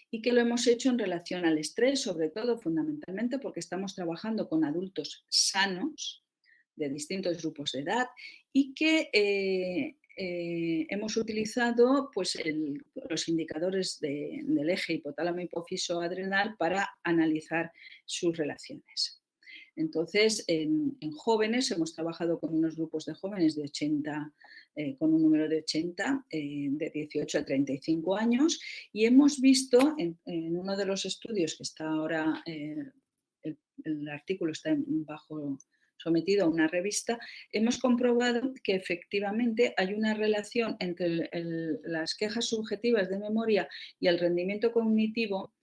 Y que lo hemos hecho en relación al estrés, sobre todo, fundamentalmente, porque estamos trabajando con adultos sanos de distintos grupos de edad y que hemos utilizado pues, los indicadores del eje hipotálamo-hipófiso-adrenal para analizar sus relaciones. Entonces, en jóvenes hemos trabajado con unos grupos de jóvenes de 80, con un número de 80, de 18 a 35 años, y hemos visto en uno de los estudios que está ahora, el artículo está sometido a una revista, hemos comprobado que efectivamente hay una relación entre las quejas subjetivas de memoria y el rendimiento cognitivo,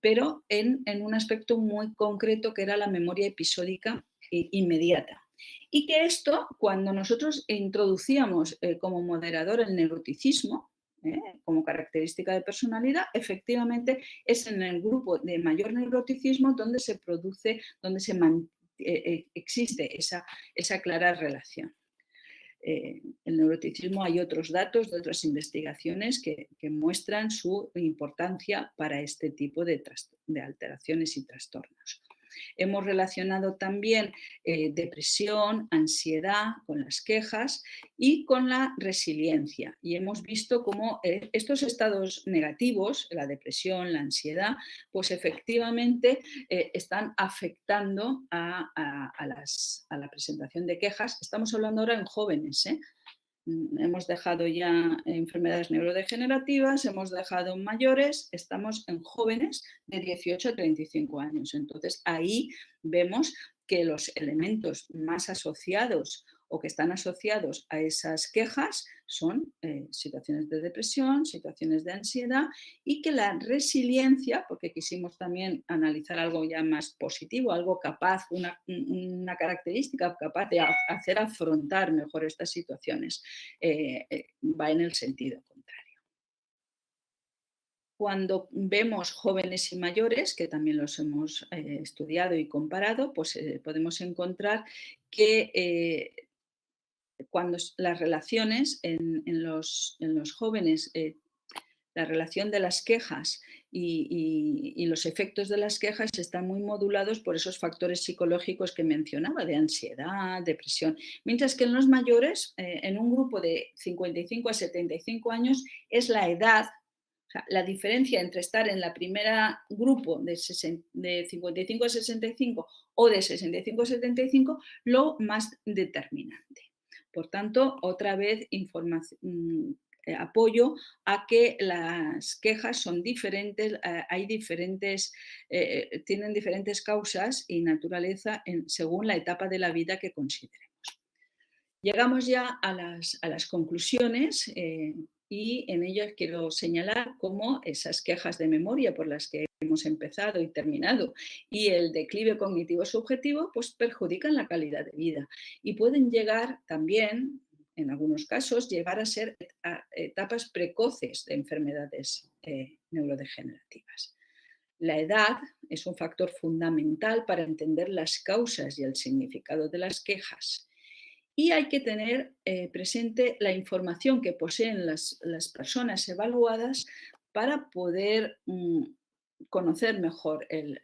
pero en un aspecto muy concreto que era la memoria episódica inmediata. Y que esto, cuando nosotros introducíamos como moderador el neuroticismo, como característica de personalidad, efectivamente es en el grupo de mayor neuroticismo donde se produce, donde existe esa clara relación. El neuroticismo, hay otros datos de otras investigaciones que muestran su importancia para este tipo de alteraciones y trastornos. Hemos relacionado también depresión, ansiedad con las quejas y con la resiliencia. Y hemos visto cómo estos estados negativos, la depresión, la ansiedad, pues efectivamente están afectando a la presentación de quejas. Estamos hablando ahora en jóvenes, ¿eh? Hemos dejado ya enfermedades neurodegenerativas, hemos dejado mayores, estamos en jóvenes de 18 a 35 años. Entonces, ahí vemos que los elementos más asociados o que están asociados a esas quejas son situaciones de depresión, situaciones de ansiedad, y que la resiliencia, porque quisimos también analizar algo ya más positivo, algo capaz, una característica capaz de hacer afrontar mejor estas situaciones, va en el sentido contrario. Cuando vemos jóvenes y mayores, que también los hemos estudiado y comparado, pues podemos encontrar que cuando las relaciones en los jóvenes, la relación de las quejas y los efectos de las quejas están muy modulados por esos factores psicológicos que mencionaba, de ansiedad, depresión. Mientras que en los mayores, en un grupo de 55 a 75 años, es la edad. O sea, la diferencia entre estar en la primera grupo de 55 a 65 o de 65 a 75, lo más determinante. Por tanto, otra vez apoyo a que las quejas son diferentes, tienen diferentes causas y naturaleza según la etapa de la vida que consideremos. Llegamos ya a las conclusiones y en ellas quiero señalar cómo esas quejas de memoria por las que hemos empezado y terminado y el declive cognitivo subjetivo pues perjudican la calidad de vida y pueden llegar también, en algunos casos, llevar a ser etapas precoces de enfermedades neurodegenerativas. La edad es un factor fundamental para entender las causas y el significado de las quejas. Y hay que tener presente la información que poseen las personas evaluadas para poder conocer mejor el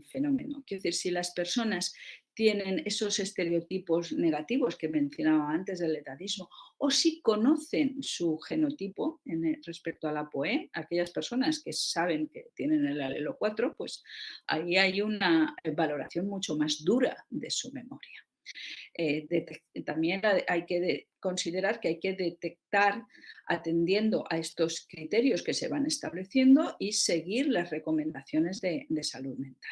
fenómeno. Quiero decir, si las personas tienen esos estereotipos negativos que mencionaba antes del edadismo, o si conocen su genotipo respecto a la POE, aquellas personas que saben que tienen el alelo 4, pues ahí hay una valoración mucho más dura de su memoria. También hay que considerar que hay que detectar atendiendo a estos criterios que se van estableciendo y seguir las recomendaciones de salud mental.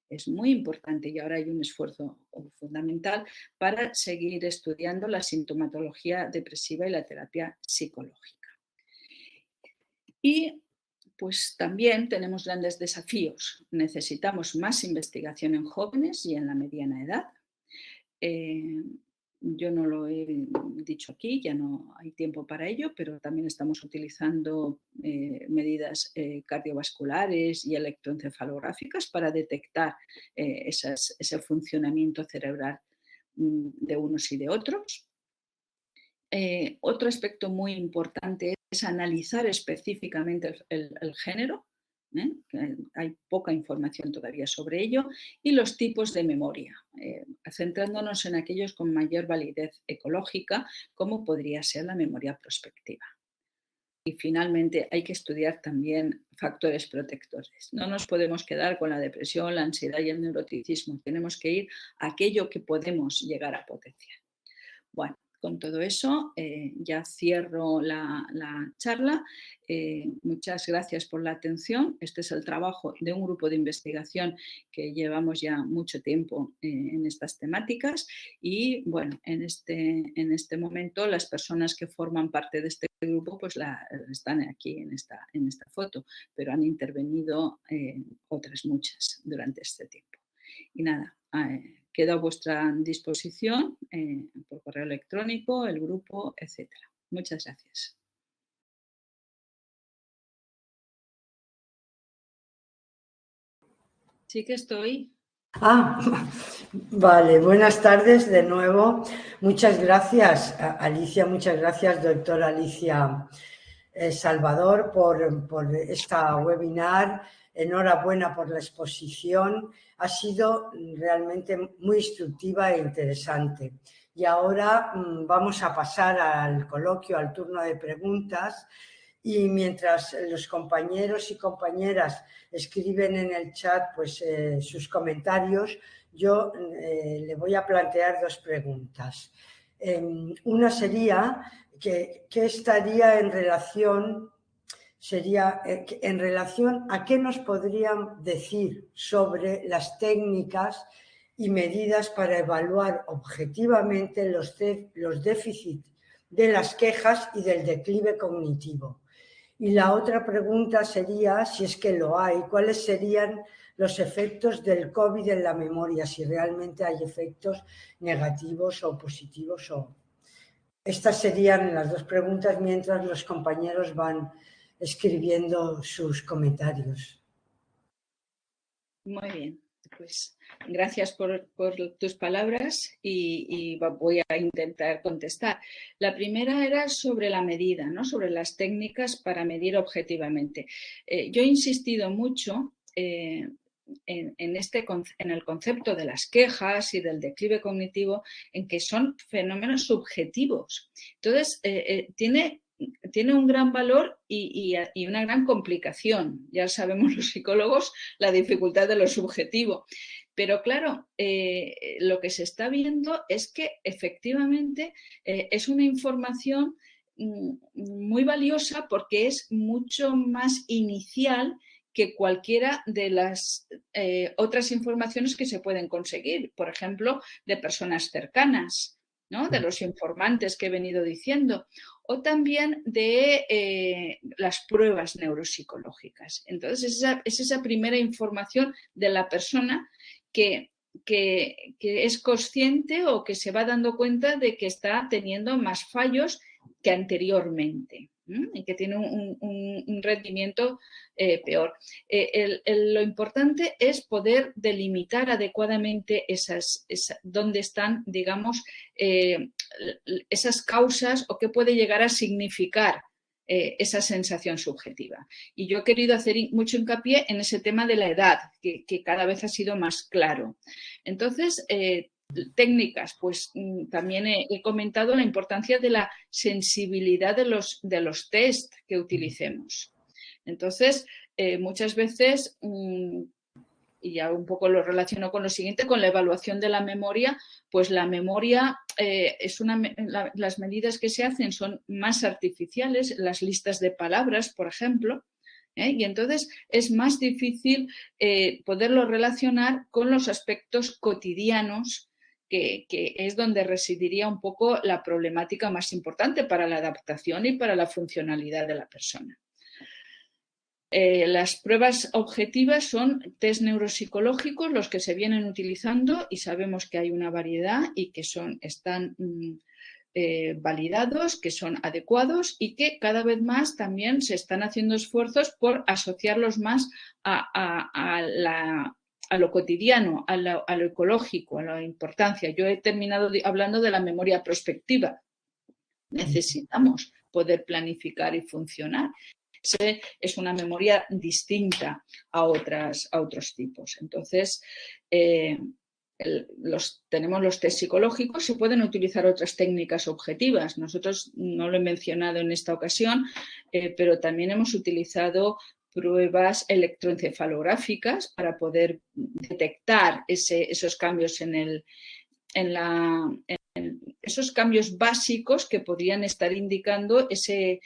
Es muy importante y ahora hay un esfuerzo fundamental para seguir estudiando la sintomatología depresiva y la terapia psicológica. Y pues también tenemos grandes desafíos. Necesitamos más investigación en jóvenes y en la mediana edad. Yo no lo he dicho aquí, ya no hay tiempo para ello, pero también estamos utilizando medidas cardiovasculares y electroencefalográficas para detectar ese funcionamiento cerebral de unos y de otros. Otro aspecto muy importante es analizar específicamente el género. Hay poca información todavía sobre ello, y los tipos de memoria, centrándonos en aquellos con mayor validez ecológica, como podría ser la memoria prospectiva. Y finalmente hay que estudiar también factores protectores. No nos podemos quedar con la depresión, la ansiedad y el neuroticismo. Tenemos que ir a aquello que podemos llegar a potenciar. Bueno, con todo eso ya cierro la charla. Muchas gracias por la atención. Este es el trabajo de un grupo de investigación que llevamos ya mucho tiempo en estas temáticas y bueno, en este momento las personas que forman parte de este grupo pues están aquí en esta foto, pero han intervenido otras muchas durante este tiempo. Y nada, quedo a vuestra disposición por correo electrónico, el grupo, etc. Muchas gracias. Sí que estoy. Vale, buenas tardes de nuevo. Muchas gracias, Alicia, muchas gracias, doctora Alicia Salvador, por esta webinar. Enhorabuena por la exposición. Ha sido realmente muy instructiva e interesante. Y ahora vamos a pasar al coloquio, al turno de preguntas. Y mientras los compañeros y compañeras escriben en el chat pues, sus comentarios, yo le voy a plantear dos preguntas. Una sería, ¿qué estaría en relación a qué nos podrían decir sobre las técnicas y medidas para evaluar objetivamente los déficits de las quejas y del declive cognitivo? Y la otra pregunta sería, si es que lo hay, ¿cuáles serían los efectos del COVID en la memoria? Si realmente hay efectos negativos o positivos. Estas serían las dos preguntas mientras los compañeros van escribiendo sus comentarios. Muy bien, pues gracias por tus palabras y voy a intentar contestar. La primera era sobre la medida, ¿no? Sobre las técnicas para medir objetivamente. Yo he insistido mucho en el concepto de las quejas y del declive cognitivo, en que son fenómenos subjetivos. Entonces, tiene un gran valor y una gran complicación. Ya sabemos los psicólogos la dificultad de lo subjetivo. Pero claro, lo que se está viendo es que efectivamente es una información muy valiosa porque es mucho más inicial que cualquiera de las otras informaciones que se pueden conseguir, por ejemplo, de personas cercanas, ¿no? De los informantes que he venido diciendo, o también de las pruebas neuropsicológicas. Entonces, es esa primera información de la persona que es consciente o que se va dando cuenta de que está teniendo más fallos que anteriormente y que tiene un rendimiento peor. Lo importante es poder delimitar adecuadamente dónde están, digamos, esas causas o qué puede llegar a significar esa sensación subjetiva. Y yo he querido hacer mucho hincapié en ese tema de la edad, que cada vez ha sido más claro. Entonces, técnicas, pues también he comentado la importancia de la sensibilidad de los test que utilicemos. Entonces, muchas veces y ya un poco lo relaciono con lo siguiente, con la evaluación de la memoria, pues la memoria las medidas que se hacen son más artificiales, las listas de palabras, por ejemplo, y entonces es más difícil poderlo relacionar con los aspectos cotidianos, que es donde residiría un poco la problemática más importante para la adaptación y para la funcionalidad de la persona. Las pruebas objetivas son test neuropsicológicos, los que se vienen utilizando, y sabemos que hay una variedad y que están validados, que son adecuados y que cada vez más también se están haciendo esfuerzos por asociarlos más a lo cotidiano, a lo ecológico, a la importancia. Yo he terminado hablando de la memoria prospectiva. Necesitamos poder planificar y funcionar. Es una memoria distinta a otros tipos. Entonces, tenemos los test psicológicos, se pueden utilizar otras técnicas objetivas. Nosotros no lo he mencionado en esta ocasión, pero también hemos utilizado pruebas electroencefalográficas para poder detectar esos cambios esos cambios básicos que podrían estar indicando ese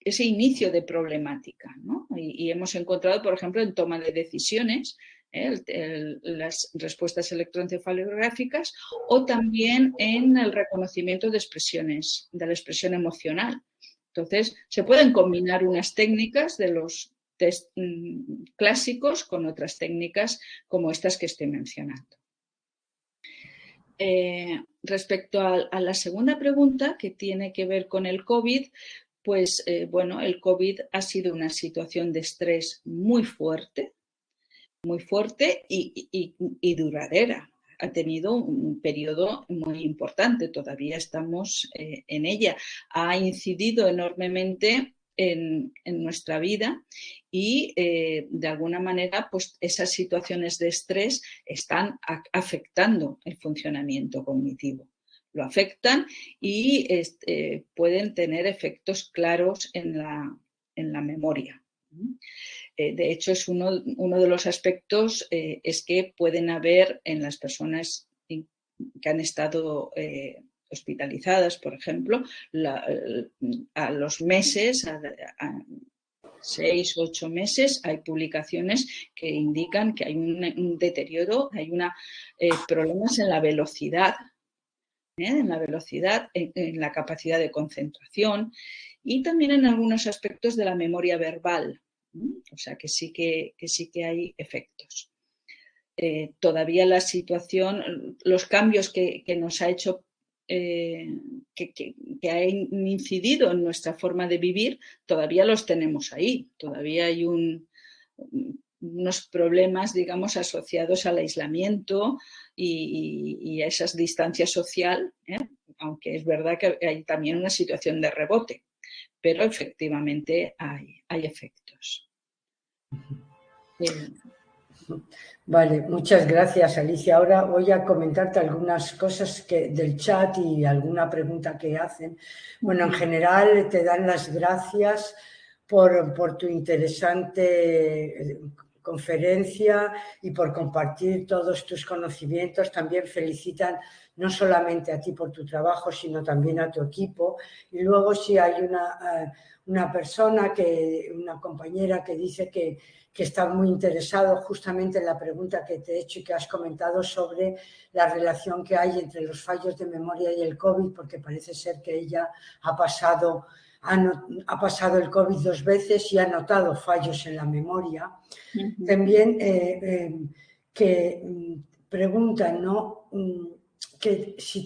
inicio de problemática, ¿no? Y hemos encontrado, por ejemplo, en toma de decisiones, las respuestas electroencefalográficas, o también en el reconocimiento de expresiones, de la expresión emocional. Entonces, se pueden combinar unas técnicas de los test clásicos con otras técnicas como estas que estoy mencionando. Respecto a la segunda pregunta, que tiene que ver con el COVID, pues bueno, el COVID ha sido una situación de estrés muy fuerte y duradera. Ha tenido un periodo muy importante, todavía estamos en ella. Ha incidido enormemente en nuestra vida y de alguna manera pues esas situaciones de estrés están afectando el funcionamiento cognitivo. Lo afectan y pueden tener efectos claros en la memoria. De hecho, es uno de los aspectos es que pueden haber en las personas que han estado hospitalizadas, por ejemplo, a los meses, a 6 u 8 meses, hay publicaciones que indican que hay un deterioro, hay problemas en la velocidad, en la capacidad de concentración y también en algunos aspectos de la memoria verbal. O sea que sí que hay efectos. Todavía la situación, los cambios que nos ha hecho, que han incidido en nuestra forma de vivir, todavía los tenemos ahí. Todavía hay unos problemas, digamos, asociados al aislamiento y a esa distancia social, aunque es verdad que hay también una situación de rebote, pero efectivamente hay efectos. Vale, muchas gracias, Alicia. Ahora voy a comentarte algunas cosas del chat y alguna pregunta que hacen. Bueno, en general te dan las gracias por tu interesante conferencia y por compartir todos tus conocimientos. También felicitan no solamente a ti por tu trabajo, sino también a tu equipo. Y luego sí hay una persona, una compañera que dice que está muy interesado justamente en la pregunta que te he hecho y que has comentado sobre la relación que hay entre los fallos de memoria y el COVID, porque parece ser que ella ha pasado el COVID 2 veces y ha notado fallos en la memoria. También que preguntan, ¿no?, que si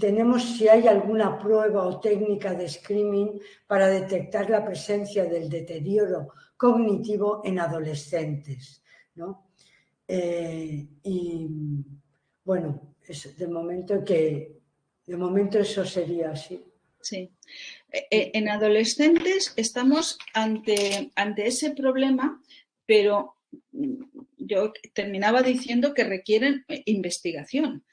hay alguna prueba o técnica de screening para detectar la presencia del deterioro cognitivo en adolescentes, ¿no? Y bueno, de momento eso sería así. Sí. En adolescentes estamos ante ese problema, pero yo terminaba diciendo que requieren investigación,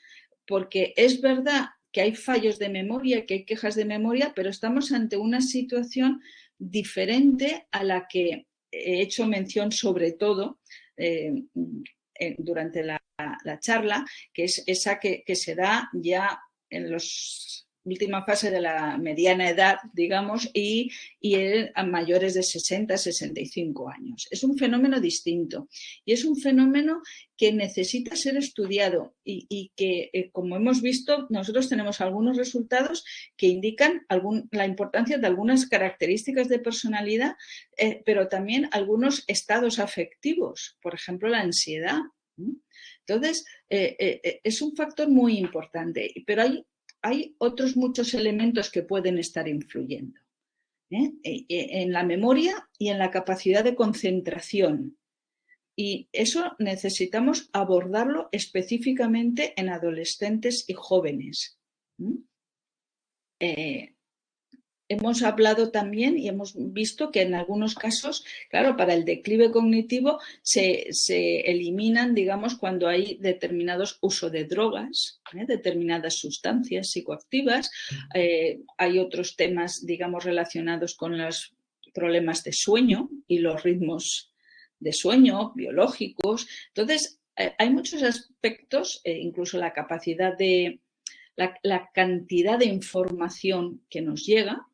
porque es verdad que hay fallos de memoria, que hay quejas de memoria, pero estamos ante una situación diferente a la que he hecho mención sobre todo durante la charla, que es esa que se da ya en los última fase de la mediana edad, digamos, y a mayores de 60, 65 años. Es un fenómeno distinto y es un fenómeno que necesita ser estudiado y que, como hemos visto, nosotros tenemos algunos resultados que indican la importancia de algunas características de personalidad, pero también algunos estados afectivos, por ejemplo, la ansiedad. Entonces, es un factor muy importante, pero hay otros muchos elementos que pueden estar influyendo en la memoria y en la capacidad de concentración. Y eso necesitamos abordarlo específicamente en adolescentes y jóvenes. Hemos hablado también y hemos visto que en algunos casos, claro, para el declive cognitivo se eliminan, digamos, cuando hay determinados uso de drogas, determinadas sustancias psicoactivas. Hay otros temas, digamos, relacionados con los problemas de sueño y los ritmos de sueño biológicos. Entonces, hay muchos aspectos, incluso la capacidad de la cantidad de información que nos llega,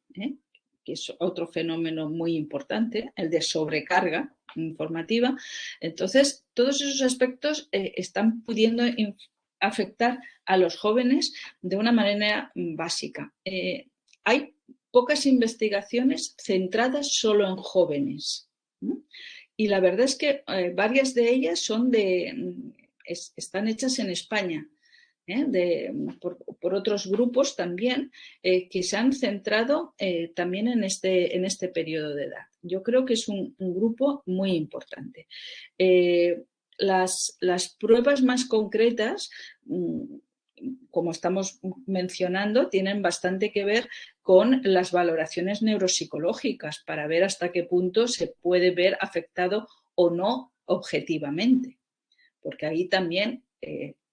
que es otro fenómeno muy importante, el de sobrecarga informativa. Entonces, todos esos aspectos están pudiendo afectar a los jóvenes de una manera básica. Hay pocas investigaciones centradas solo en jóvenes. Y la verdad es que varias de ellas están hechas en España. Por otros grupos también que se han centrado también en este periodo de edad. Yo creo que es un grupo muy importante. Las pruebas más concretas, como estamos mencionando, tienen bastante que ver con las valoraciones neuropsicológicas para ver hasta qué punto se puede ver afectado o no objetivamente, porque ahí también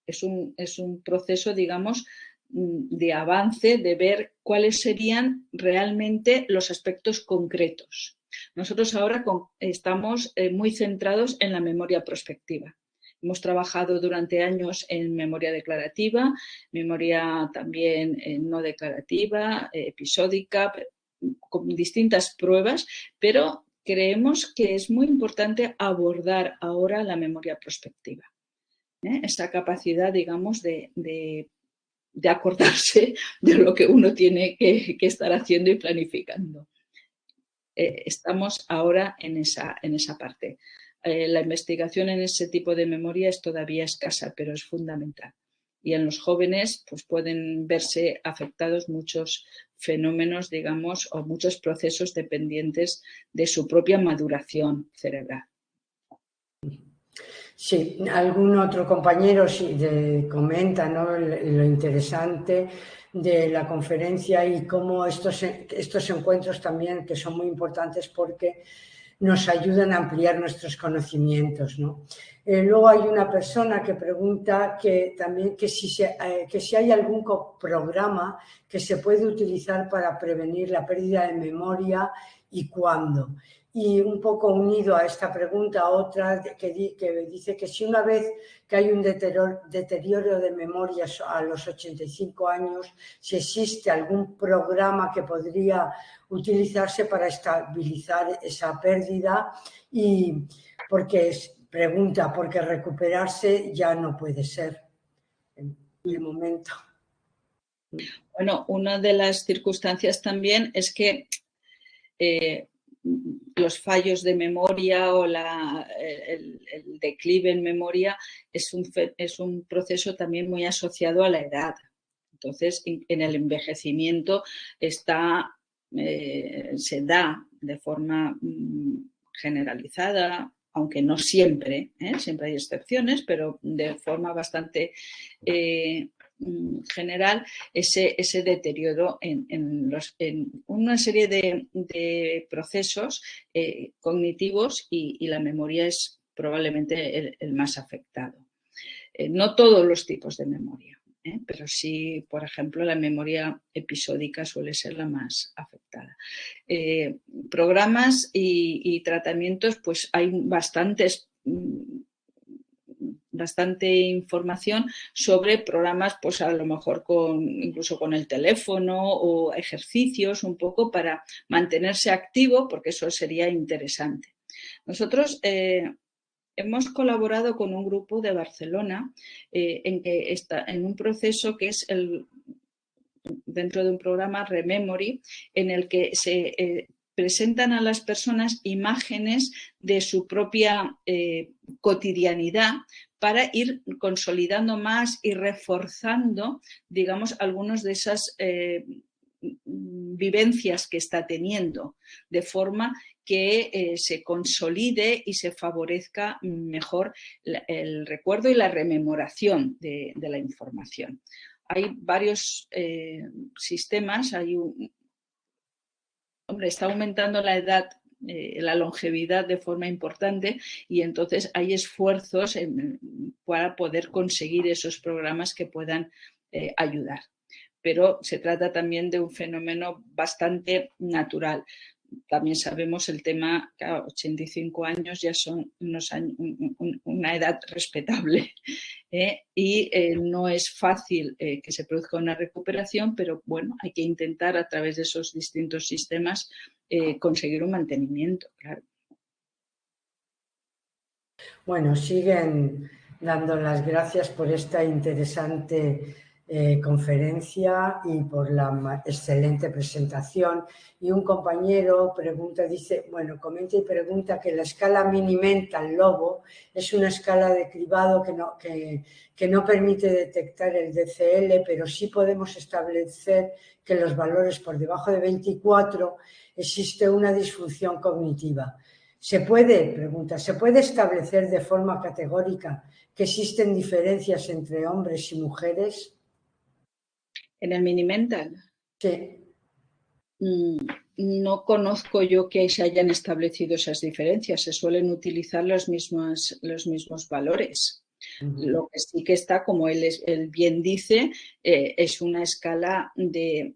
es un proceso, digamos, de avance, de ver cuáles serían realmente los aspectos concretos. Nosotros ahora estamos muy centrados en la memoria prospectiva. Hemos trabajado durante años en memoria declarativa, memoria también no declarativa, episódica, con distintas pruebas, pero creemos que es muy importante abordar ahora la memoria prospectiva. Esa capacidad, digamos, de acordarse de lo que uno tiene que estar haciendo y planificando. Estamos ahora en esa parte. La investigación en ese tipo de memoria es todavía escasa, pero es fundamental. Y en los jóvenes pues, pueden verse afectados muchos fenómenos, digamos, o muchos procesos dependientes de su propia maduración cerebral. Sí, algún otro compañero comenta, ¿no?, lo interesante de la conferencia y cómo estos encuentros también, que son muy importantes porque nos ayudan a ampliar nuestros conocimientos, ¿no? Luego hay una persona que pregunta que si hay algún programa que se puede utilizar para prevenir la pérdida de memoria y cuándo. Y un poco unido a esta pregunta, otra que dice que si una vez que hay un deterioro de memoria a los 85 años, si existe algún programa que podría utilizarse para estabilizar esa pérdida, y porque recuperarse ya no puede ser de momento. Bueno, una de las circunstancias también es que los fallos de memoria o el declive en memoria es un proceso también muy asociado a la edad. Entonces, en el envejecimiento se da de forma generalizada, aunque no siempre, siempre hay excepciones, pero de forma bastante general, ese deterioro en una serie de procesos cognitivos y la memoria es probablemente el más afectado. No todos los tipos de memoria, pero sí, por ejemplo, la memoria episódica suele ser la más afectada. Programas y tratamientos, pues hay bastantes bastante información sobre programas, pues a lo mejor incluso con el teléfono o ejercicios un poco para mantenerse activo, porque eso sería interesante. Nosotros hemos colaborado con un grupo de Barcelona en que está en un proceso que es dentro de un programa Rememory, en el que se presentan a las personas imágenes de su propia cotidianidad para ir consolidando más y reforzando, digamos, algunas de esas vivencias que está teniendo, de forma que se consolide y se favorezca mejor el recuerdo y la rememoración de la información. Hay varios sistemas, está aumentando la edad, la longevidad de forma importante y entonces hay esfuerzos para poder conseguir esos programas que puedan ayudar. Pero se trata también de un fenómeno bastante natural. También sabemos el tema, claro, 85 años ya son una edad respetable y no es fácil que se produzca una recuperación, pero bueno, hay que intentar a través de esos distintos sistemas conseguir un mantenimiento, claro. Bueno, siguen dando las gracias por esta interesante conferencia y por la excelente presentación. Y un compañero pregunta, dice, bueno, comenta y pregunta que la escala Mini-Mental Lobo es una escala de cribado que no permite detectar el DCL, pero sí podemos establecer que los valores por debajo de 24 existe una disfunción cognitiva. ¿Se puede establecer de forma categórica que existen diferencias entre hombres y mujeres? ¿En el Mini-Mental? Sí. No conozco yo que se hayan establecido esas diferencias. Se suelen utilizar los mismos valores. Lo que sí que está, como él bien dice, es una escala de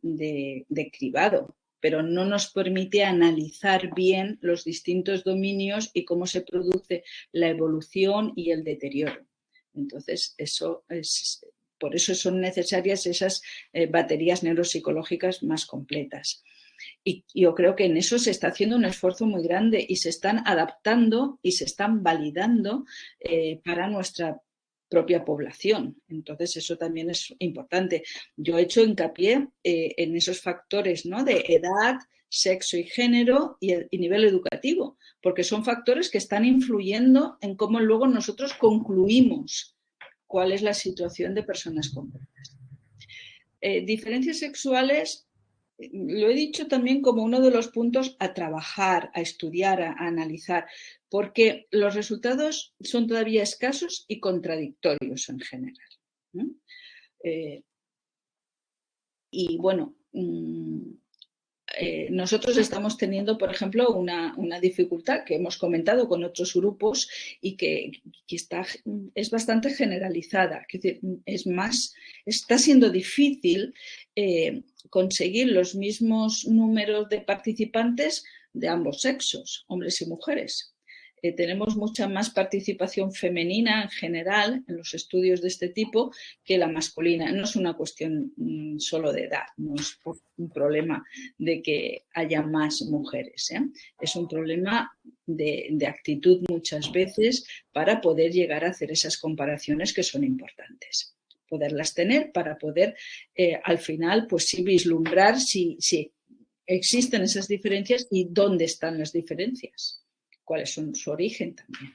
cribado, pero no nos permite analizar bien los distintos dominios y cómo se produce la evolución y el deterioro. Entonces, por eso son necesarias esas baterías neuropsicológicas más completas. Y yo creo que en eso se está haciendo un esfuerzo muy grande y se están adaptando y se están validando para nuestra propia población. Entonces, eso también es importante. Yo he hecho hincapié en esos factores, ¿no?, de edad, sexo y género y nivel educativo, porque son factores que están influyendo en cómo luego nosotros concluimos cuál es la situación de personas concretas. Diferencias sexuales, lo he dicho también como uno de los puntos a trabajar, a estudiar, a analizar, porque los resultados son todavía escasos y contradictorios en general, ¿no? Y bueno, nosotros estamos teniendo, por ejemplo, una dificultad que hemos comentado con otros grupos y que es bastante generalizada. Es decir, está siendo difícil conseguir los mismos números de participantes de ambos sexos, hombres y mujeres. Tenemos mucha más participación femenina en general en los estudios de este tipo que la masculina. No es una cuestión solo de edad, no es un problema de que haya más mujeres, ¿eh? Es un problema de actitud muchas veces para poder llegar a hacer esas comparaciones que son importantes. Poderlas tener para poder al final pues sí vislumbrar si existen esas diferencias y dónde están las diferencias. ¿Cuál es su origen también?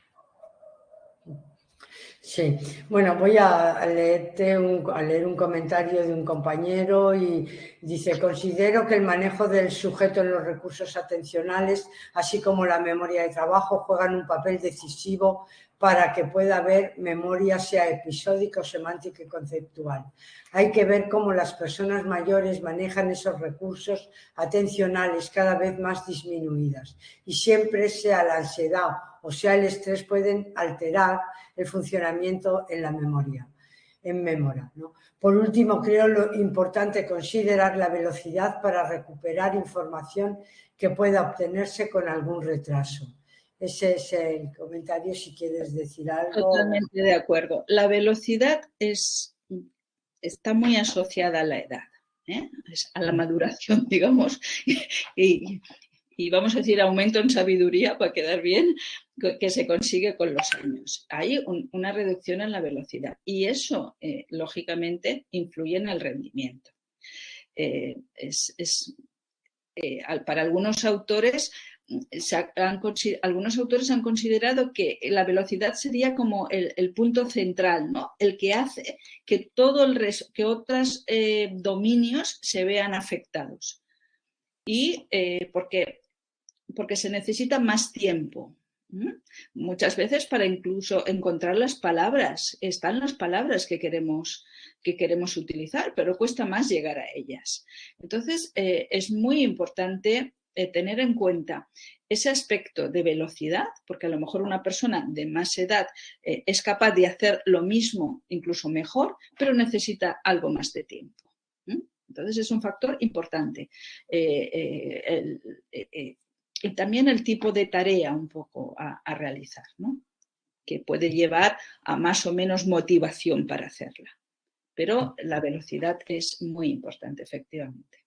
Sí, bueno, voy a leer un comentario de un compañero y dice: considero que el manejo del sujeto en los recursos atencionales, así como la memoria de trabajo, juegan un papel decisivo para que pueda haber memoria, sea episódica o semántica y conceptual. Hay que ver cómo las personas mayores manejan esos recursos atencionales cada vez más disminuidas y siempre sea la ansiedad o sea el estrés pueden alterar el funcionamiento en la memoria, ¿no? Por último, creo lo importante considerar la velocidad para recuperar información que pueda obtenerse con algún retraso. Ese es el comentario, si quieres decir algo. Totalmente de acuerdo. La velocidad está muy asociada a la edad, a la maduración, digamos, y vamos a decir aumento en sabiduría para quedar bien, que se consigue con los años. Hay una reducción en la velocidad y eso, lógicamente, influye en el rendimiento. Para algunos autores, algunos autores han considerado que la velocidad sería como el punto central, ¿no? El que hace que que otros dominios se vean afectados. Y porque se necesita más tiempo. Muchas veces para incluso encontrar las palabras, están las palabras que queremos utilizar, pero cuesta más llegar a ellas. Entonces, es muy importante tener en cuenta ese aspecto de velocidad, porque a lo mejor una persona de más edad es capaz de hacer lo mismo, incluso mejor, pero necesita algo más de tiempo. Entonces, es un factor importante. Y también el tipo de tarea un poco a realizar, ¿no? Que puede llevar a más o menos motivación para hacerla. Pero la velocidad es muy importante, efectivamente.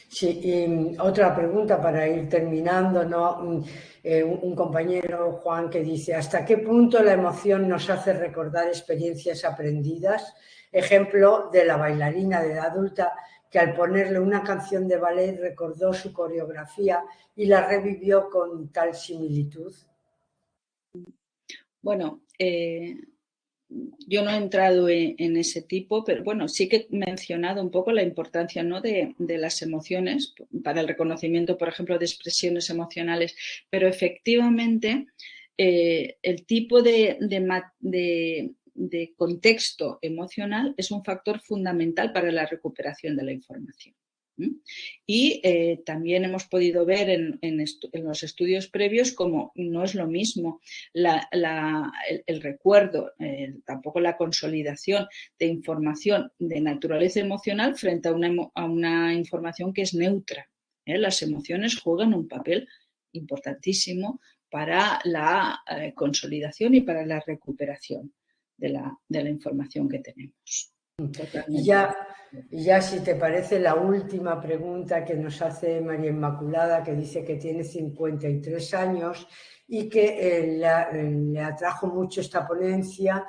Sí, y otra pregunta para ir terminando, ¿no? Un compañero, Juan, que dice, ¿hasta qué punto la emoción nos hace recordar experiencias aprendidas? Ejemplo de la bailarina de edad adulta que al ponerle una canción de ballet recordó su coreografía y la revivió con tal similitud. Bueno, yo no he entrado en ese tipo, pero bueno, sí que he mencionado un poco la importancia, ¿no? de las emociones para el reconocimiento, por ejemplo, de expresiones emocionales, pero efectivamente el tipo de contexto emocional es un factor fundamental para la recuperación de la información. Y también hemos podido ver en los estudios previos cómo no es lo mismo el recuerdo, tampoco la consolidación de información de naturaleza emocional frente a una información que es neutra. Las emociones juegan un papel importantísimo para la consolidación y para la recuperación de la información que tenemos. Y ya, si te parece, la última pregunta que nos hace María Inmaculada, que dice que tiene 53 años y que le atrajo mucho esta ponencia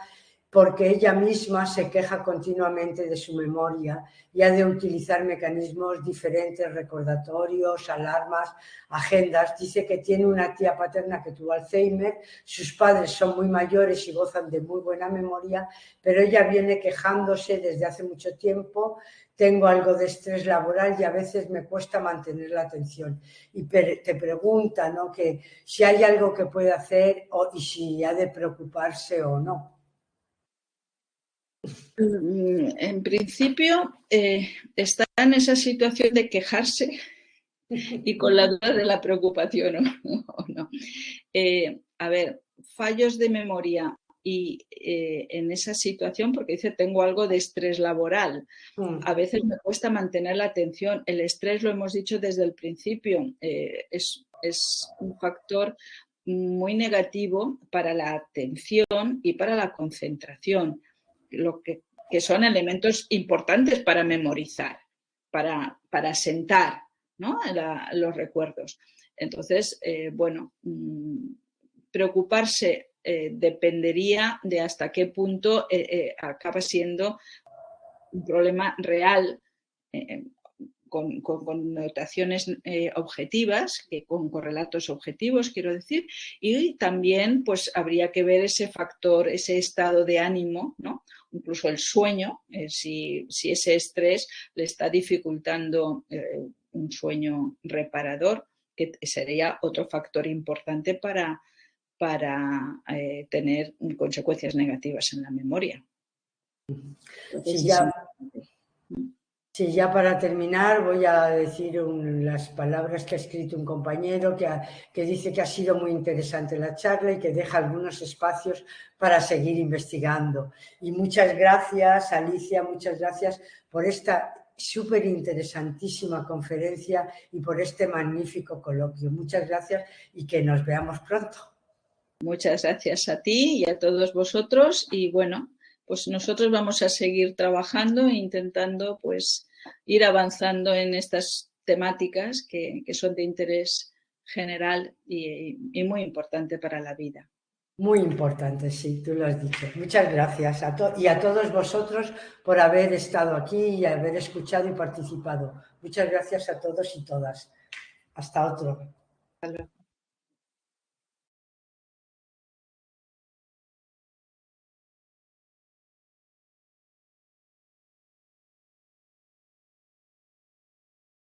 porque ella misma se queja continuamente de su memoria y ha de utilizar mecanismos diferentes, recordatorios, alarmas, agendas. Dice que tiene una tía paterna que tuvo Alzheimer, sus padres son muy mayores y gozan de muy buena memoria, pero ella viene quejándose desde hace mucho tiempo. Tengo algo de estrés laboral y a veces me cuesta mantener la atención. Y te pregunta, ¿no?, que si hay algo que puede hacer y si ha de preocuparse o no. En principio, está en esa situación de quejarse y con la duda de la preocupación o no. A ver, fallos de memoria y en esa situación, porque dice tengo algo de estrés laboral, a veces me cuesta mantener la atención. El estrés, lo hemos dicho desde el principio, es un factor muy negativo para la atención y para la concentración, que son elementos importantes para memorizar, para asentar, ¿no?, los recuerdos. Entonces, bueno, preocuparse dependería de hasta qué punto acaba siendo un problema real, con connotaciones objetivas, con correlatos objetivos, quiero decir, y también pues habría que ver ese factor, ese estado de ánimo, ¿no? Incluso el sueño, si ese estrés le está dificultando un sueño reparador, que sería otro factor importante para tener consecuencias negativas en la memoria. Sí, ya para terminar voy a decir las palabras que ha escrito un compañero que dice que ha sido muy interesante la charla y que deja algunos espacios para seguir investigando. Y muchas gracias, Alicia, muchas gracias por esta súper interesantísima conferencia y por este magnífico coloquio. Muchas gracias y que nos veamos pronto. Muchas gracias a ti y a todos vosotros. Y bueno, pues nosotros vamos a seguir trabajando e intentando pues ir avanzando en estas temáticas que son de interés general y muy importante para la vida. Muy importante, sí, tú lo has dicho. Muchas gracias y a todos vosotros por haber estado aquí y haber escuchado y participado. Muchas gracias a todos y todas. Hasta otro. Hasta luego.